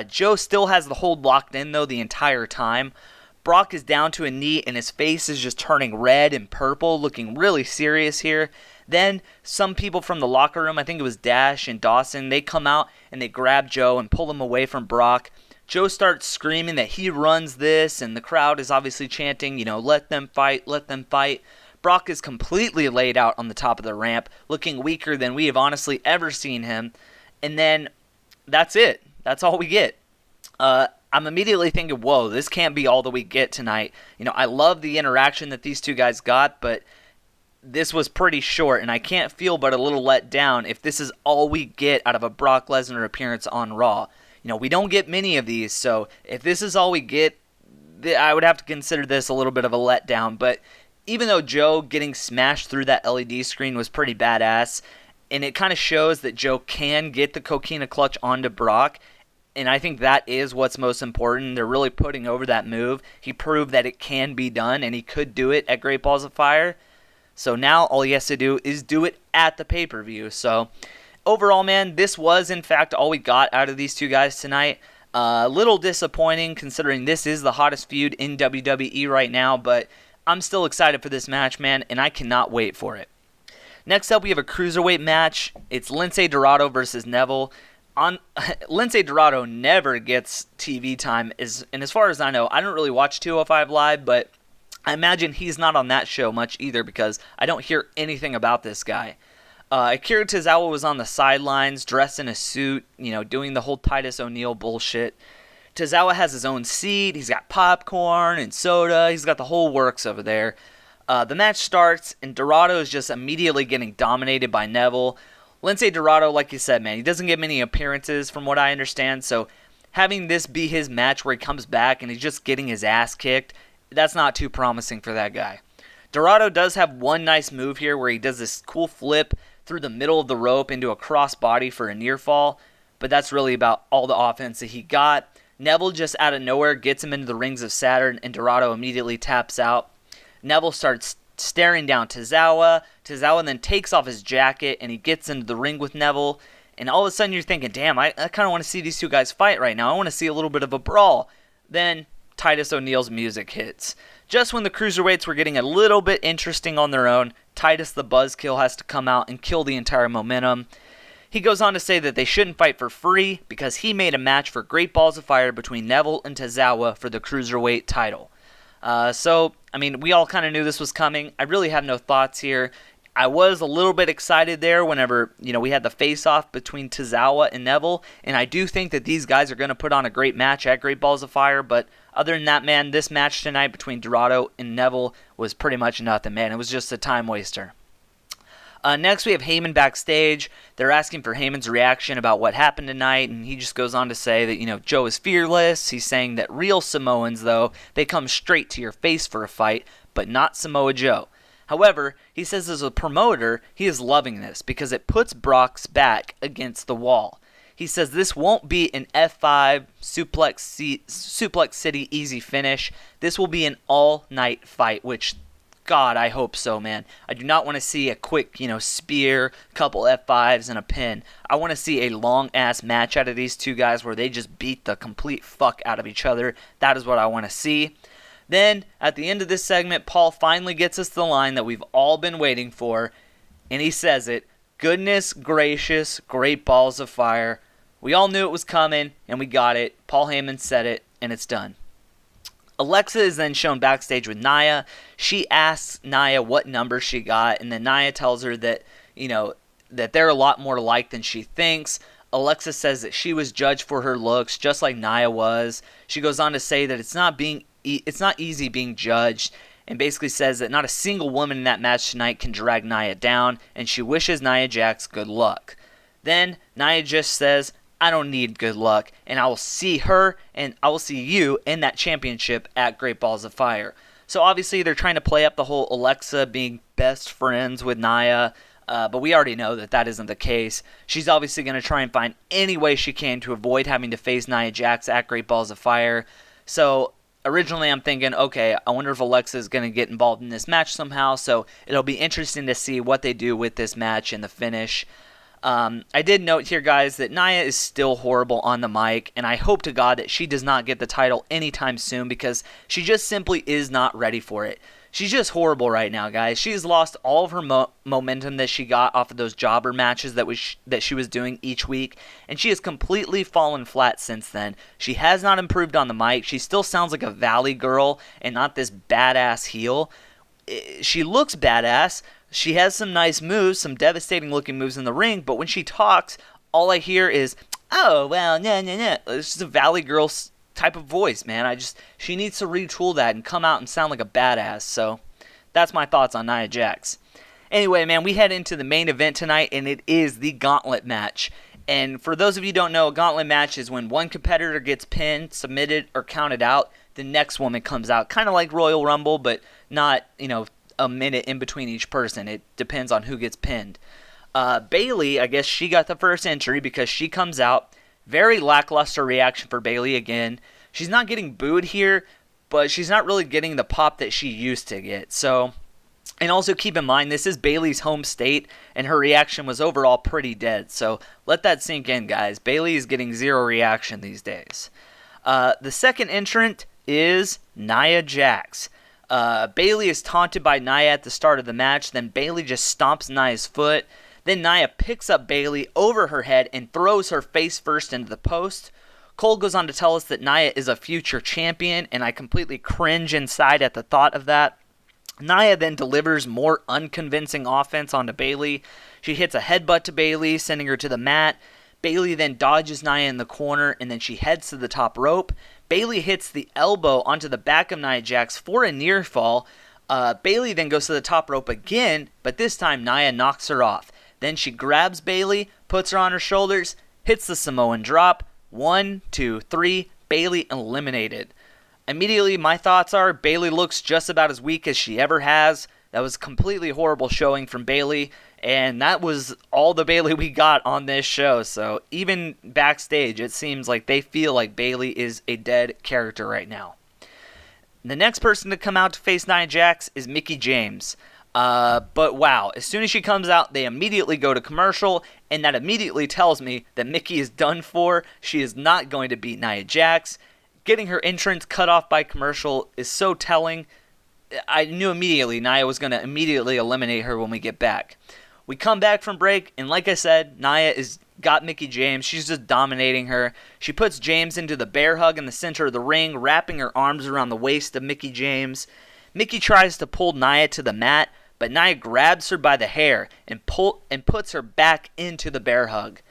Joe still has the hold locked in, though, the entire time. Brock is down to a knee, and his face is just turning red and purple, looking really serious here. Then some people from the locker room, I think it was Dash and Dawson, they come out and they grab Joe and pull him away from Brock. Joe starts screaming that he runs this, and the crowd is obviously chanting, let them fight, let them fight. Brock is completely laid out on the top of the ramp, looking weaker than we have honestly ever seen him. And then that's it. That's all we get. I'm immediately thinking, whoa, this can't be all that we get tonight. I love the interaction that these two guys got, but this was pretty short, and I can't feel but a little let down if this is all we get out of a Brock Lesnar appearance on Raw. We don't get many of these, so if this is all we get, I would have to consider this a little bit of a letdown. But even though Joe getting smashed through that LED screen was pretty badass, and it kind of shows that Joe can get the Coquina Clutch onto Brock, and I think that is what's most important. They're really putting over that move. He proved that it can be done, and he could do it at Great Balls of Fire. So now all he has to do is do it at the pay-per-view. So overall, man, this was in fact all we got out of these two guys tonight. A little disappointing considering this is the hottest feud in WWE right now, but I'm still excited for this match, man, and I cannot wait for it. Next up, we have a cruiserweight match. It's Lince Dorado versus Neville. Lince Dorado never gets TV time, and as far as I know, I don't really watch 205 Live, but I imagine he's not on that show much either because I don't hear anything about this guy. Akira Tozawa was on the sidelines, dressed in a suit, doing the whole Titus O'Neil bullshit. Tozawa has his own seat, he's got popcorn and soda, he's got the whole works over there. The match starts, and Dorado is just immediately getting dominated by Neville. Lince Dorado, like you said, man, he doesn't get many appearances from what I understand, so having this be his match where he comes back and he's just getting his ass kicked, that's not too promising for that guy. Dorado does have one nice move here where he does this cool flip through the middle of the rope into a crossbody for a near fall, but that's really about all the offense that he got. Neville just out of nowhere gets him into the rings of Saturn, and Dorado immediately taps out. Neville starts staring down Tozawa. Tozawa then takes off his jacket, and he gets into the ring with Neville. And all of a sudden you're thinking, damn, I kind of want to see these two guys fight right now. I want to see a little bit of a brawl. Then Titus O'Neil's music hits. Just when the cruiserweights were getting a little bit interesting on their own, Titus the Buzzkill has to come out and kill the entire momentum. He goes on to say that they shouldn't fight for free because he made a match for Great Balls of Fire between Neville and Tozawa for the cruiserweight title. We all kind of knew this was coming. I really have no thoughts here. I was a little bit excited there whenever, we had the face-off between Tozawa and Neville, and I do think that these guys are going to put on a great match at Great Balls of Fire, but other than that, man, this match tonight between Dorado and Neville was pretty much nothing, man. It was just a time waster. Next, we have Heyman backstage. They're asking for Heyman's reaction about what happened tonight, and he just goes on to say that, Joe is fearless. He's saying that real Samoans, though, they come straight to your face for a fight, but not Samoa Joe. However, he says as a promoter, he is loving this because it puts Brock's back against the wall. He says this won't be an F5 Suplex City easy finish. This will be an all-night fight, which, God, I hope so, man. I do not want to see a quick, spear, couple F5s, and a pin. I want to see a long-ass match out of these two guys where they just beat the complete fuck out of each other. That is what I want to see. Then, at the end of this segment, Paul finally gets us the line that we've all been waiting for, and he says it, goodness gracious, Great Balls of Fire. We all knew it was coming, and we got it. Paul Heyman said it, and it's done. Alexa is then shown backstage with Nia. She asks Nia what number she got, and then Nia tells her that, that they're a lot more alike than she thinks. Alexa says that she was judged for her looks, just like Nia was. She goes on to say that it's not easy being judged, and basically says that not a single woman in that match tonight can drag Nia down, and she wishes Nia Jax good luck. Then Nia just says, I don't need good luck, and I will see her, and I will see you in that championship at Great Balls of Fire. So obviously they're trying to play up the whole Alexa being best friends with Nia, but we already know that isn't the case. She's obviously going to try and find any way she can to avoid having to face Nia Jax at Great Balls of Fire. So originally I'm thinking, okay, I wonder if Alexa is going to get involved in this match somehow, so it'll be interesting to see what they do with this match and the finish. I did note here, guys, that Nia is still horrible on the mic, and I hope to God that she does not get the title anytime soon because she just simply is not ready for it. She's just horrible right now, guys. She's lost all of her momentum that she got off of those jobber matches that she was doing each week, and she has completely fallen flat since then. She has not improved on the mic. She still sounds like a valley girl and not this badass heel. She looks badass. She has some nice moves, some devastating looking moves in the ring, but when she talks, all I hear is, oh, well, nah. It's just a Valley Girl type of voice, man. She needs to retool that and come out and sound like a badass. So that's my thoughts on Nia Jax. Anyway, man, we head into the main event tonight, and it is the gauntlet match. And for those of you who don't know, a gauntlet match is when one competitor gets pinned, submitted, or counted out, the next woman comes out. Kind of like Royal Rumble, but not, a minute in between each person. It depends on who gets pinned. Bayley, I guess she got the first entry because she comes out. Very lackluster reaction for Bayley again. She's not getting booed here, but she's not really getting the pop that she used to get. So, and also keep in mind, this is Bayley's home state, and her reaction was overall pretty dead. So let that sink in, guys. Bayley is getting zero reaction these days. The second entrant is Nia Jax. Bayley is taunted by Nia at the start of the match. Then Bayley just stomps Nia's foot. Then Nia picks up Bayley over her head and throws her face first into the post. Cole goes on to tell us that Nia is a future champion, and I completely cringe inside at the thought of that. Nia then delivers more unconvincing offense onto Bayley. She hits a headbutt to Bayley, sending her to the mat. Bayley then dodges Nia in the corner, and then she heads to the top rope. Bayley hits the elbow onto the back of Nia Jax for a near fall. Bayley then goes to the top rope again, but this time Nia knocks her off. Then she grabs Bayley, puts her on her shoulders, hits the Samoan drop. 1, 2, 3, Bayley eliminated. Immediately, my thoughts are Bayley looks just about as weak as she ever has. That was completely horrible showing from Bayley, and that was all the Bayley we got on this show. So even backstage, it seems like they feel like Bayley is a dead character right now. The next person to come out to face Nia Jax is Mickie James. But wow, as soon as she comes out, they immediately go to commercial, and that immediately tells me that Mickie is done for. She is not going to beat Nia Jax. Getting her entrance cut off by commercial is so telling. I knew immediately Nia was going to immediately eliminate her when we get back. We come back from break, and like I said, Nia is got Mickie James. She's just dominating her. She puts James into the bear hug in the center of the ring, wrapping her arms around the waist of Mickie James. Mickie tries to pull Nia to the mat, but Nia grabs her by the hair and puts her back into the bear hug.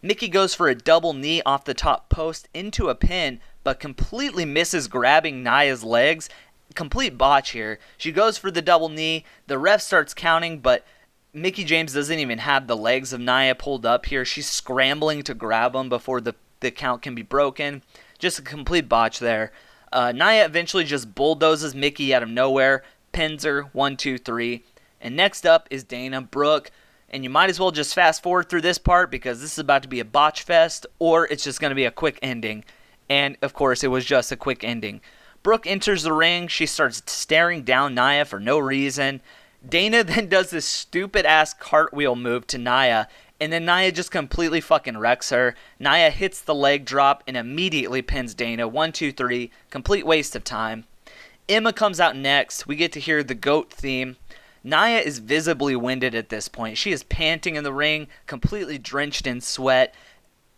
Mickie goes for a double knee off the top post into a pin, but completely misses grabbing Nia's legs. Complete botch here. She goes for the double knee. The ref starts counting, but Mickie James doesn't even have the legs of Nia pulled up here. She's scrambling to grab them before the count can be broken. Just a complete botch there. Nia eventually just bulldozes Mickie out of nowhere, pins her, 1, 2, 3. And next up is Dana Brooke. And you might as well just fast forward through this part because this is about to be a botch fest, or it's just going to be a quick ending. And, of course, it was just a quick ending. Brooke enters the ring. She starts staring down Nia for no reason. Dana then does this stupid-ass cartwheel move to Nia, and then Nia just completely fucking wrecks her. Nia hits the leg drop and immediately pins Dana. 1, 2, 3. Complete waste of time. Emma comes out next. We get to hear the GOAT theme. Nia is visibly winded at this point. She is panting in the ring, completely drenched in sweat.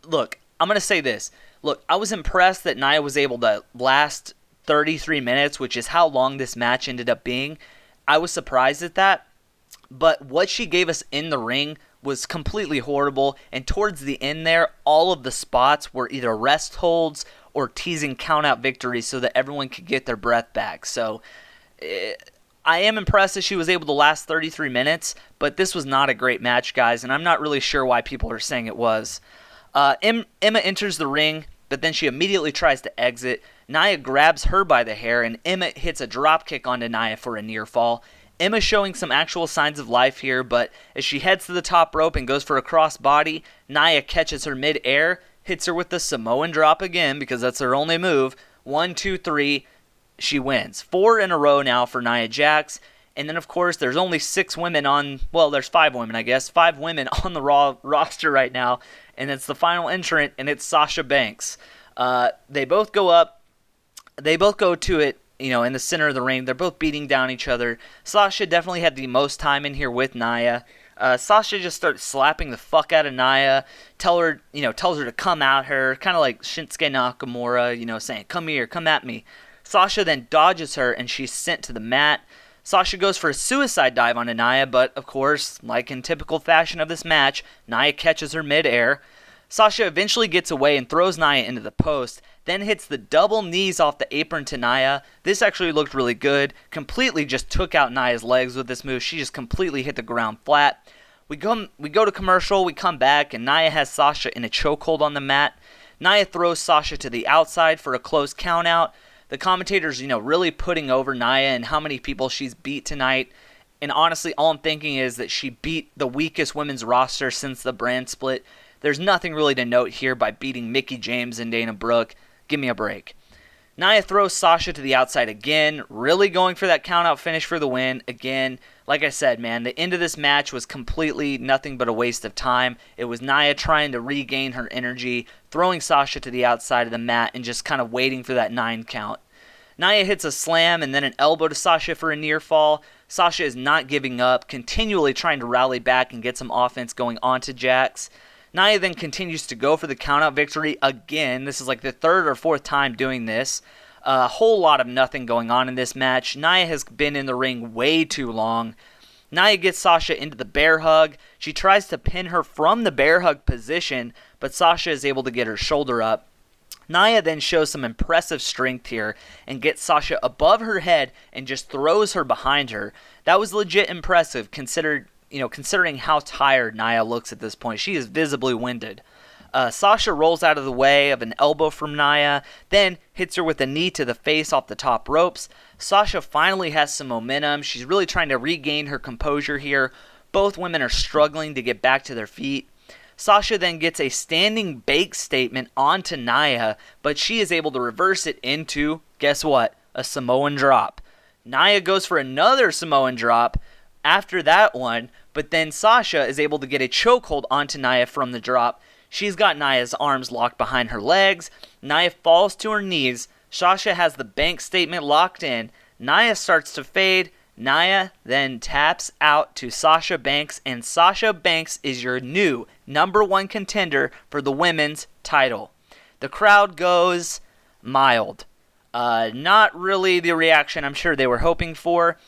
Look, I'm going to say this. Look, I was impressed that Nia was able to last 33 minutes, which is how long this match ended up being. I was surprised at that. But what she gave us in the ring was completely horrible. And towards the end there, all of the spots were either rest holds or teasing count-out victories so that everyone could get their breath back. So I am impressed that she was able to last 33 minutes, but this was not a great match, guys, and I'm not really sure why people are saying it was. Emma enters the ring, but then she immediately tries to exit. Nia grabs her by the hair, and Emma hits a drop kick onto Nia for a near fall. Emma showing some actual signs of life here, but as she heads to the top rope and goes for a cross body, Nia catches her mid-air, hits her with the Samoan drop again because that's her only move. 1, 2, 3. She wins. 4 in a row now for Nia Jax. And then, of course, there's only 6 women on... Well, there's 5 women, I guess. 5 women on the Raw roster right now. And it's the final entrant, and it's Sasha Banks. They both go up. They both go to it, in the center of the ring. They're both beating down each other. Sasha definitely had the most time in here with Nia. Sasha just starts slapping the fuck out of Nia. Tells her to come at her. Kind of like Shinsuke Nakamura, saying, come here, come at me. Sasha then dodges her, and she's sent to the mat. Sasha goes for a suicide dive onto Nia, but, of course, like in typical fashion of this match, Nia catches her mid-air. Sasha eventually gets away and throws Nia into the post, then hits the double knees off the apron to Nia. This actually looked really good. Completely just took out Nia's legs with this move. She just completely hit the ground flat. We go to commercial, we come back, and Nia has Sasha in a chokehold on the mat. Nia throws Sasha to the outside for a close countout. The commentators, really putting over Nia and how many people she's beat tonight. And honestly, all I'm thinking is that she beat the weakest women's roster since the brand split. There's nothing really to note here by beating Mickie James and Dana Brooke. Give me a break. Nia throws Sasha to the outside again, really going for that countout finish for the win. Again, like I said, man, the end of this match was completely nothing but a waste of time. It was Nia trying to regain her energy, throwing Sasha to the outside of the mat, and just kind of waiting for that 9 count. Nia hits a slam and then an elbow to Sasha for a near fall. Sasha is not giving up, continually trying to rally back and get some offense going onto Jax. Nia then continues to go for the countout victory again. This is like the 3rd or 4th time doing this. A whole lot of nothing going on in this match. Nia has been in the ring way too long. Nia gets Sasha into the bear hug. She tries to pin her from the bear hug position, but Sasha is able to get her shoulder up. Nia then shows some impressive strength here and gets Sasha above her head and just throws her behind her. That was legit impressive considering how tired Nia looks at this point. She is visibly winded. Sasha rolls out of the way of an elbow from Nia, then hits her with a knee to the face off the top ropes. Sasha finally has some momentum. She's really trying to regain her composure here. Both women are struggling to get back to their feet. Sasha then gets a standing bake statement onto Nia, but she is able to reverse it into, guess what, a Samoan drop. Nia goes for another Samoan drop after that one, but then Sasha is able to get a chokehold onto Nia from the drop. She's got Nia's arms locked behind her legs. Nia falls to her knees. Sasha has the bank statement locked in. Nia starts to fade. Nia then taps out to Sasha Banks, and Sasha Banks is your new #1 contender for the women's title. The crowd goes mild. Not really the reaction I'm sure they were hoping for.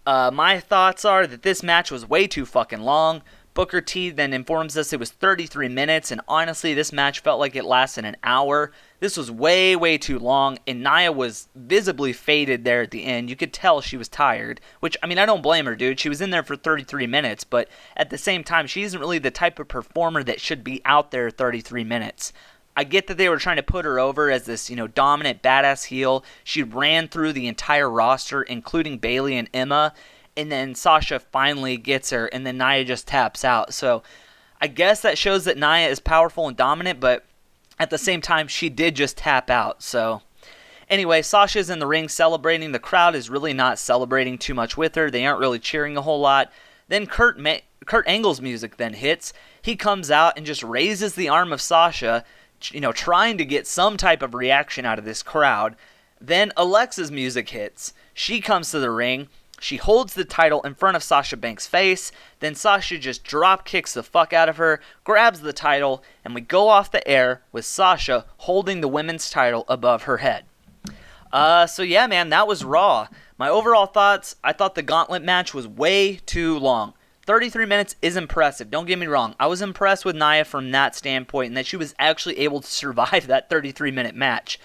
My thoughts are that this match was way too fucking long. Booker T then informs us it was 33 minutes, and honestly, this match felt like it lasted an hour. This was way, way too long, and Nia was visibly faded there at the end. You could tell she was tired, which, I don't blame her, dude. She was in there for 33 minutes, but at the same time, she isn't really the type of performer that should be out there 33 minutes. I get that they were trying to put her over as this, dominant, badass heel. She ran through the entire roster, including Bayley and Emma, and then Sasha finally gets her, and then Nia just taps out. So I guess that shows that Nia is powerful and dominant, but at the same time, she did just tap out. So anyway, Sasha's in the ring celebrating. The crowd is really not celebrating too much with her. They aren't really cheering a whole lot. Then Kurt Angle's music then hits. He comes out and just raises the arm of Sasha, trying to get some type of reaction out of this crowd. Then Alexa's music hits. She comes to the ring. She holds the title in front of Sasha Banks' face. Then Sasha just drop kicks the fuck out of her, grabs the title, and we go off the air with Sasha holding the women's title above her head. So yeah, man, that was Raw. My overall thoughts, I thought the gauntlet match was way too long. 33 minutes is impressive, don't get me wrong. I was impressed with Nia from that standpoint and that she was actually able to survive that 33-minute match.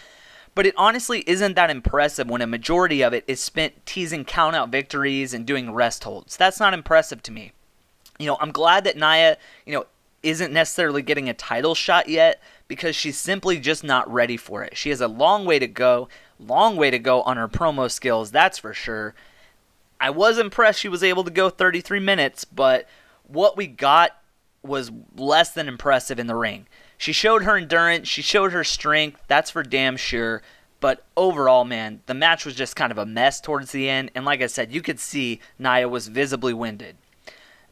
But it honestly isn't that impressive when a majority of it is spent teasing count-out victories and doing rest holds. That's not impressive to me. I'm glad that Nia, isn't necessarily getting a title shot yet because she's simply just not ready for it. She has a long way to go on her promo skills, that's for sure. I was impressed she was able to go 33 minutes, but what we got was less than impressive in the ring. She showed her endurance, she showed her strength, that's for damn sure. But overall, man, the match was just kind of a mess towards the end. And like I said, you could see Nia was visibly winded.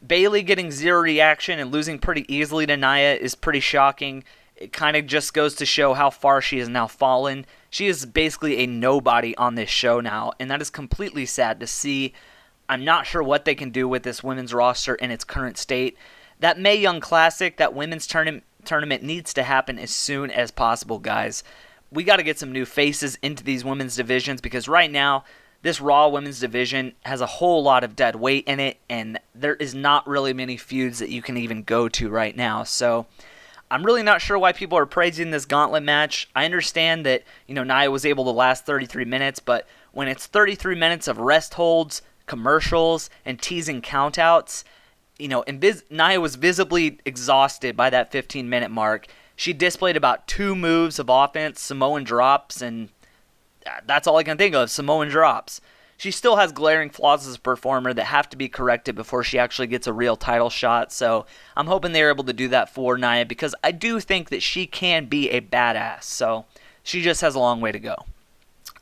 Bayley getting zero reaction and losing pretty easily to Nia is pretty shocking. It kind of just goes to show how far she has now fallen. She is basically a nobody on this show now, and that is completely sad to see. I'm not sure what they can do with this women's roster in its current state. That Mae Young Classic, that women's tournament needs to happen as soon as possible, guys. We got to get some new faces into these women's divisions because right now, this Raw women's division has a whole lot of dead weight in it, and there is not really many feuds that you can even go to right now. So I'm really not sure why people are praising this gauntlet match. I understand that, Nia was able to last 33 minutes, but when it's 33 minutes of rest holds, commercials, and teasing countouts, Nia was visibly exhausted by that 15-minute mark. She displayed about 2 moves of offense, Samoan drops, and that's all I can think of, Samoan drops. She still has glaring flaws as a performer that have to be corrected before she actually gets a real title shot, so I'm hoping they're able to do that for Nia, because I do think that she can be a badass, so she just has a long way to go.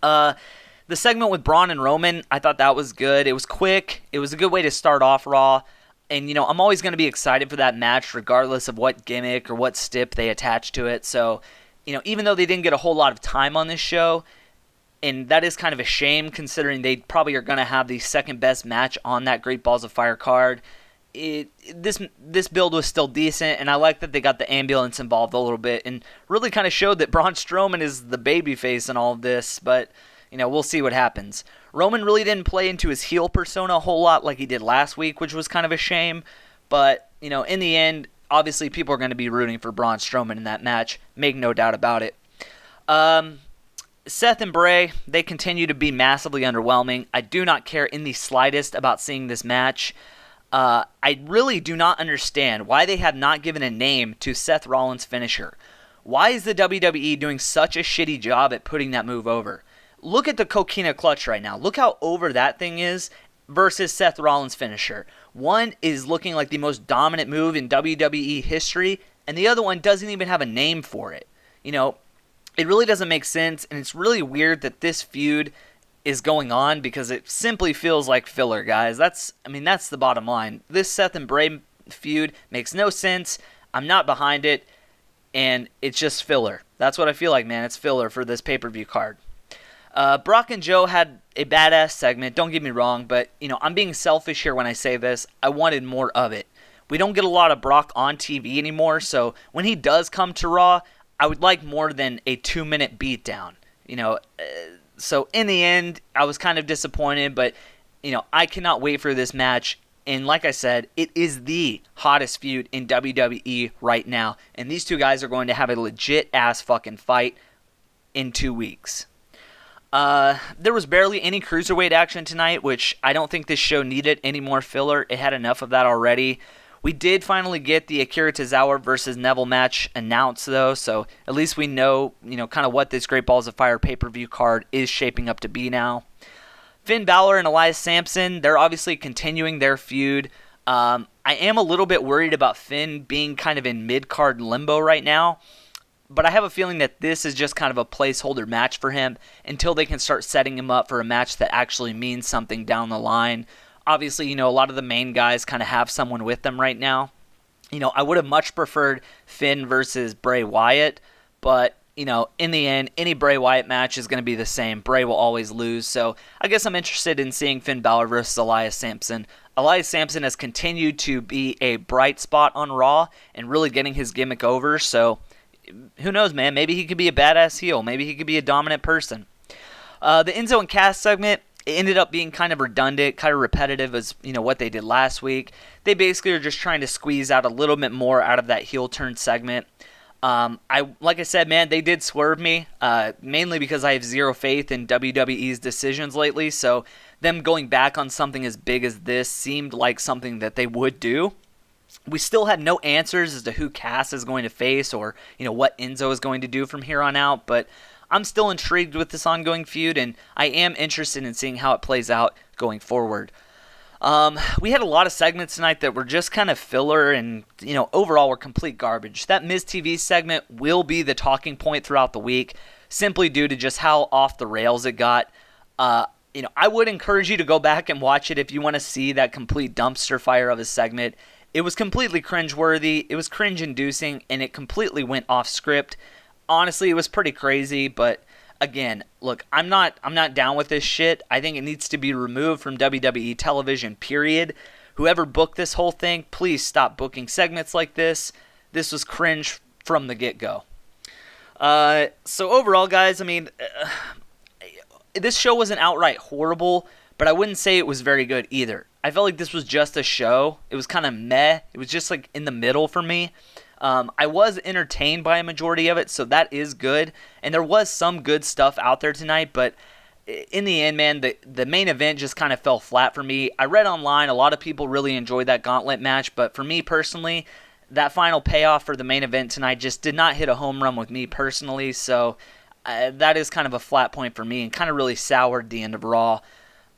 The segment with Braun and Roman, I thought that was good. It was quick. It was a good way to start off Raw. And, I'm always going to be excited for that match regardless of what gimmick or what stip they attach to it. So, even though they didn't get a whole lot of time on this show, and that is kind of a shame considering they probably are going to have the second best match on that Great Balls of Fire card, this build was still decent, and I like that they got the ambulance involved a little bit and really kind of showed that Braun Strowman is the babyface in all of this, but we'll see what happens. Roman really didn't play into his heel persona a whole lot like he did last week, which was kind of a shame. But, in the end, obviously people are going to be rooting for Braun Strowman in that match. Make no doubt about it. Seth and Bray, they continue to be massively underwhelming. I do not care in the slightest about seeing this match. I really do not understand why they have not given a name to Seth Rollins' finisher. Why is the WWE doing such a shitty job at putting that move over? Look at the Coquina Clutch right now. Look how over that thing is versus Seth Rollins' finisher. One is looking like the most dominant move in WWE history, and the other one doesn't even have a name for it. It really doesn't make sense, and it's really weird that this feud is going on because it simply feels like filler, guys. That's the bottom line. This Seth and Bray feud makes no sense. I'm not behind it, and it's just filler. That's what I feel like, man. It's filler for this pay-per-view card. Brock and Joe had a badass segment, don't get me wrong, but, I'm being selfish here when I say this. I wanted more of it. We don't get a lot of Brock on TV anymore, so when he does come to Raw, I would like more than a 2-minute beatdown. So in the end, I was kind of disappointed, but, I cannot wait for this match. And like I said, it is the hottest feud in WWE right now, and these two guys are going to have a legit-ass fucking fight in 2 weeks. There was barely any cruiserweight action tonight, which I don't think this show needed any more filler. It had enough of that already. We did finally get the Akira Tozawa versus Neville match announced, though, so at least we know, kind of what this Great Balls of Fire pay-per-view card is shaping up to be now. Finn Balor and Elias Sampson, they're obviously continuing their feud. I am a little bit worried about Finn being kind of in mid-card limbo right now. But I have a feeling that this is just kind of a placeholder match for him until they can start setting him up for a match that actually means something down the line. Obviously, a lot of the main guys kind of have someone with them right now. I would have much preferred Finn versus Bray Wyatt, but, in the end, any Bray Wyatt match is going to be the same. Bray will always lose, so I guess I'm interested in seeing Finn Balor versus Elias Sampson. Elias Sampson has continued to be a bright spot on Raw and really getting his gimmick over, so who knows, man? Maybe he could be a badass heel. Maybe he could be a dominant person. The Enzo and Cass segment, it ended up being kind of redundant, kind of repetitive as, what they did last week. They basically are just trying to squeeze out a little bit more out of that heel turn segment. Like I said, man, they did swerve me, mainly because I have zero faith in WWE's decisions lately, so them going back on something as big as this seemed like something that they would do. We still had no answers as to who Cass is going to face or, what Enzo is going to do from here on out, but I'm still intrigued with this ongoing feud, and I am interested in seeing how it plays out going forward. We had a lot of segments tonight that were just kind of filler and, overall were complete garbage. That MizTV segment will be the talking point throughout the week, simply due to just how off the rails it got. I would encourage you to go back and watch it if you want to see that complete dumpster fire of a segment. It was completely cringeworthy, it was cringe-inducing, and it completely went off script. Honestly, it was pretty crazy, but again, look, I'm not down with this shit. I think it needs to be removed from WWE television, period. Whoever booked this whole thing, please stop booking segments like this. This was cringe from the get-go. So overall, guys, this show wasn't outright horrible, but I wouldn't say it was very good either. I felt like this was just a show. It was kind of meh. It was just like in the middle for me. I was entertained by a majority of it, so that is good. And there was some good stuff out there tonight, but in the end, man, the main event just kind of fell flat for me. I read online a lot of people really enjoyed that gauntlet match, but for me personally, that final payoff for the main event tonight just did not hit a home run with me personally, so that is kind of a flat point for me and kind of really soured the end of Raw.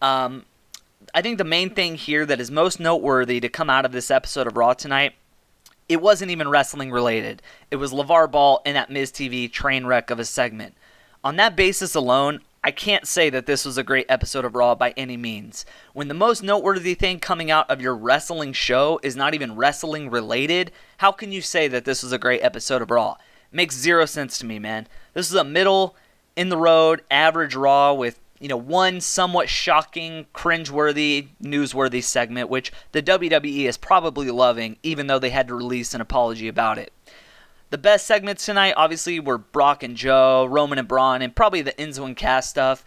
I think the main thing here that is most noteworthy to come out of this episode of Raw tonight, it wasn't even wrestling related. It was Lavar Ball and that MizTV train wreck of a segment. On that basis alone, I can't say that this was a great episode of Raw by any means. When the most noteworthy thing coming out of your wrestling show is not even wrestling related, how can you say that this was a great episode of Raw? It makes zero sense to me, man. This is a middle, in the road, average Raw with, one somewhat shocking, cringeworthy, newsworthy segment, which the WWE is probably loving, even though they had to release an apology about it. The best segments tonight, obviously, were Brock and Joe, Roman and Braun, and probably the Enzo and Cass stuff.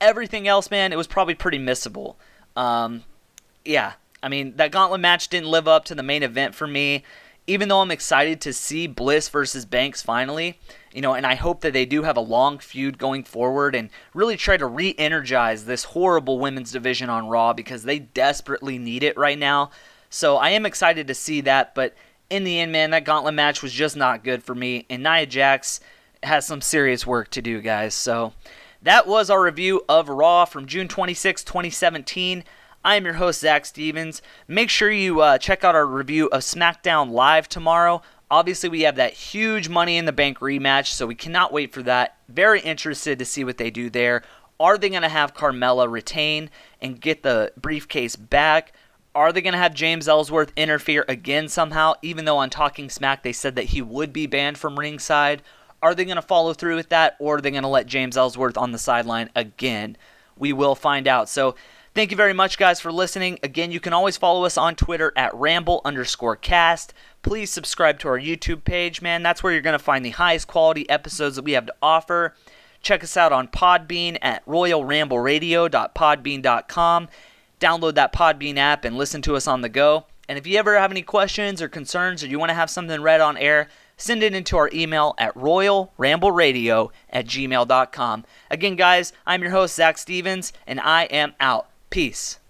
Everything else, man, it was probably pretty missable. That gauntlet match didn't live up to the main event for me, even though I'm excited to see Bliss versus Banks finally, and I hope that they do have a long feud going forward and really try to re-energize this horrible women's division on Raw because they desperately need it right now. So I am excited to see that, but in the end, man, that gauntlet match was just not good for me, and Nia Jax has some serious work to do, guys. So that was our review of Raw from June 26, 2017. I am your host, Zach Stevens. Make sure you check out our review of SmackDown Live tomorrow. Obviously, we have that huge Money in the Bank rematch, so we cannot wait for that. Very interested to see what they do there. Are they going to have Carmella retain and get the briefcase back? Are they going to have James Ellsworth interfere again somehow, even though on Talking Smack they said that he would be banned from ringside? Are they going to follow through with that, or are they going to let James Ellsworth on the sideline again? We will find out. So thank you very much, guys, for listening. Again, you can always follow us on Twitter at @ramble_cast. Please subscribe to our YouTube page, man. That's where you're going to find the highest quality episodes that we have to offer. Check us out on Podbean at royalrambleradio.podbean.com. Download that Podbean app and listen to us on the go. And if you ever have any questions or concerns or you want to have something read on air, send it into our email at royalrambleradio@gmail.com. Again, guys, I'm your host, Zach Stevens, and I am out. Peace.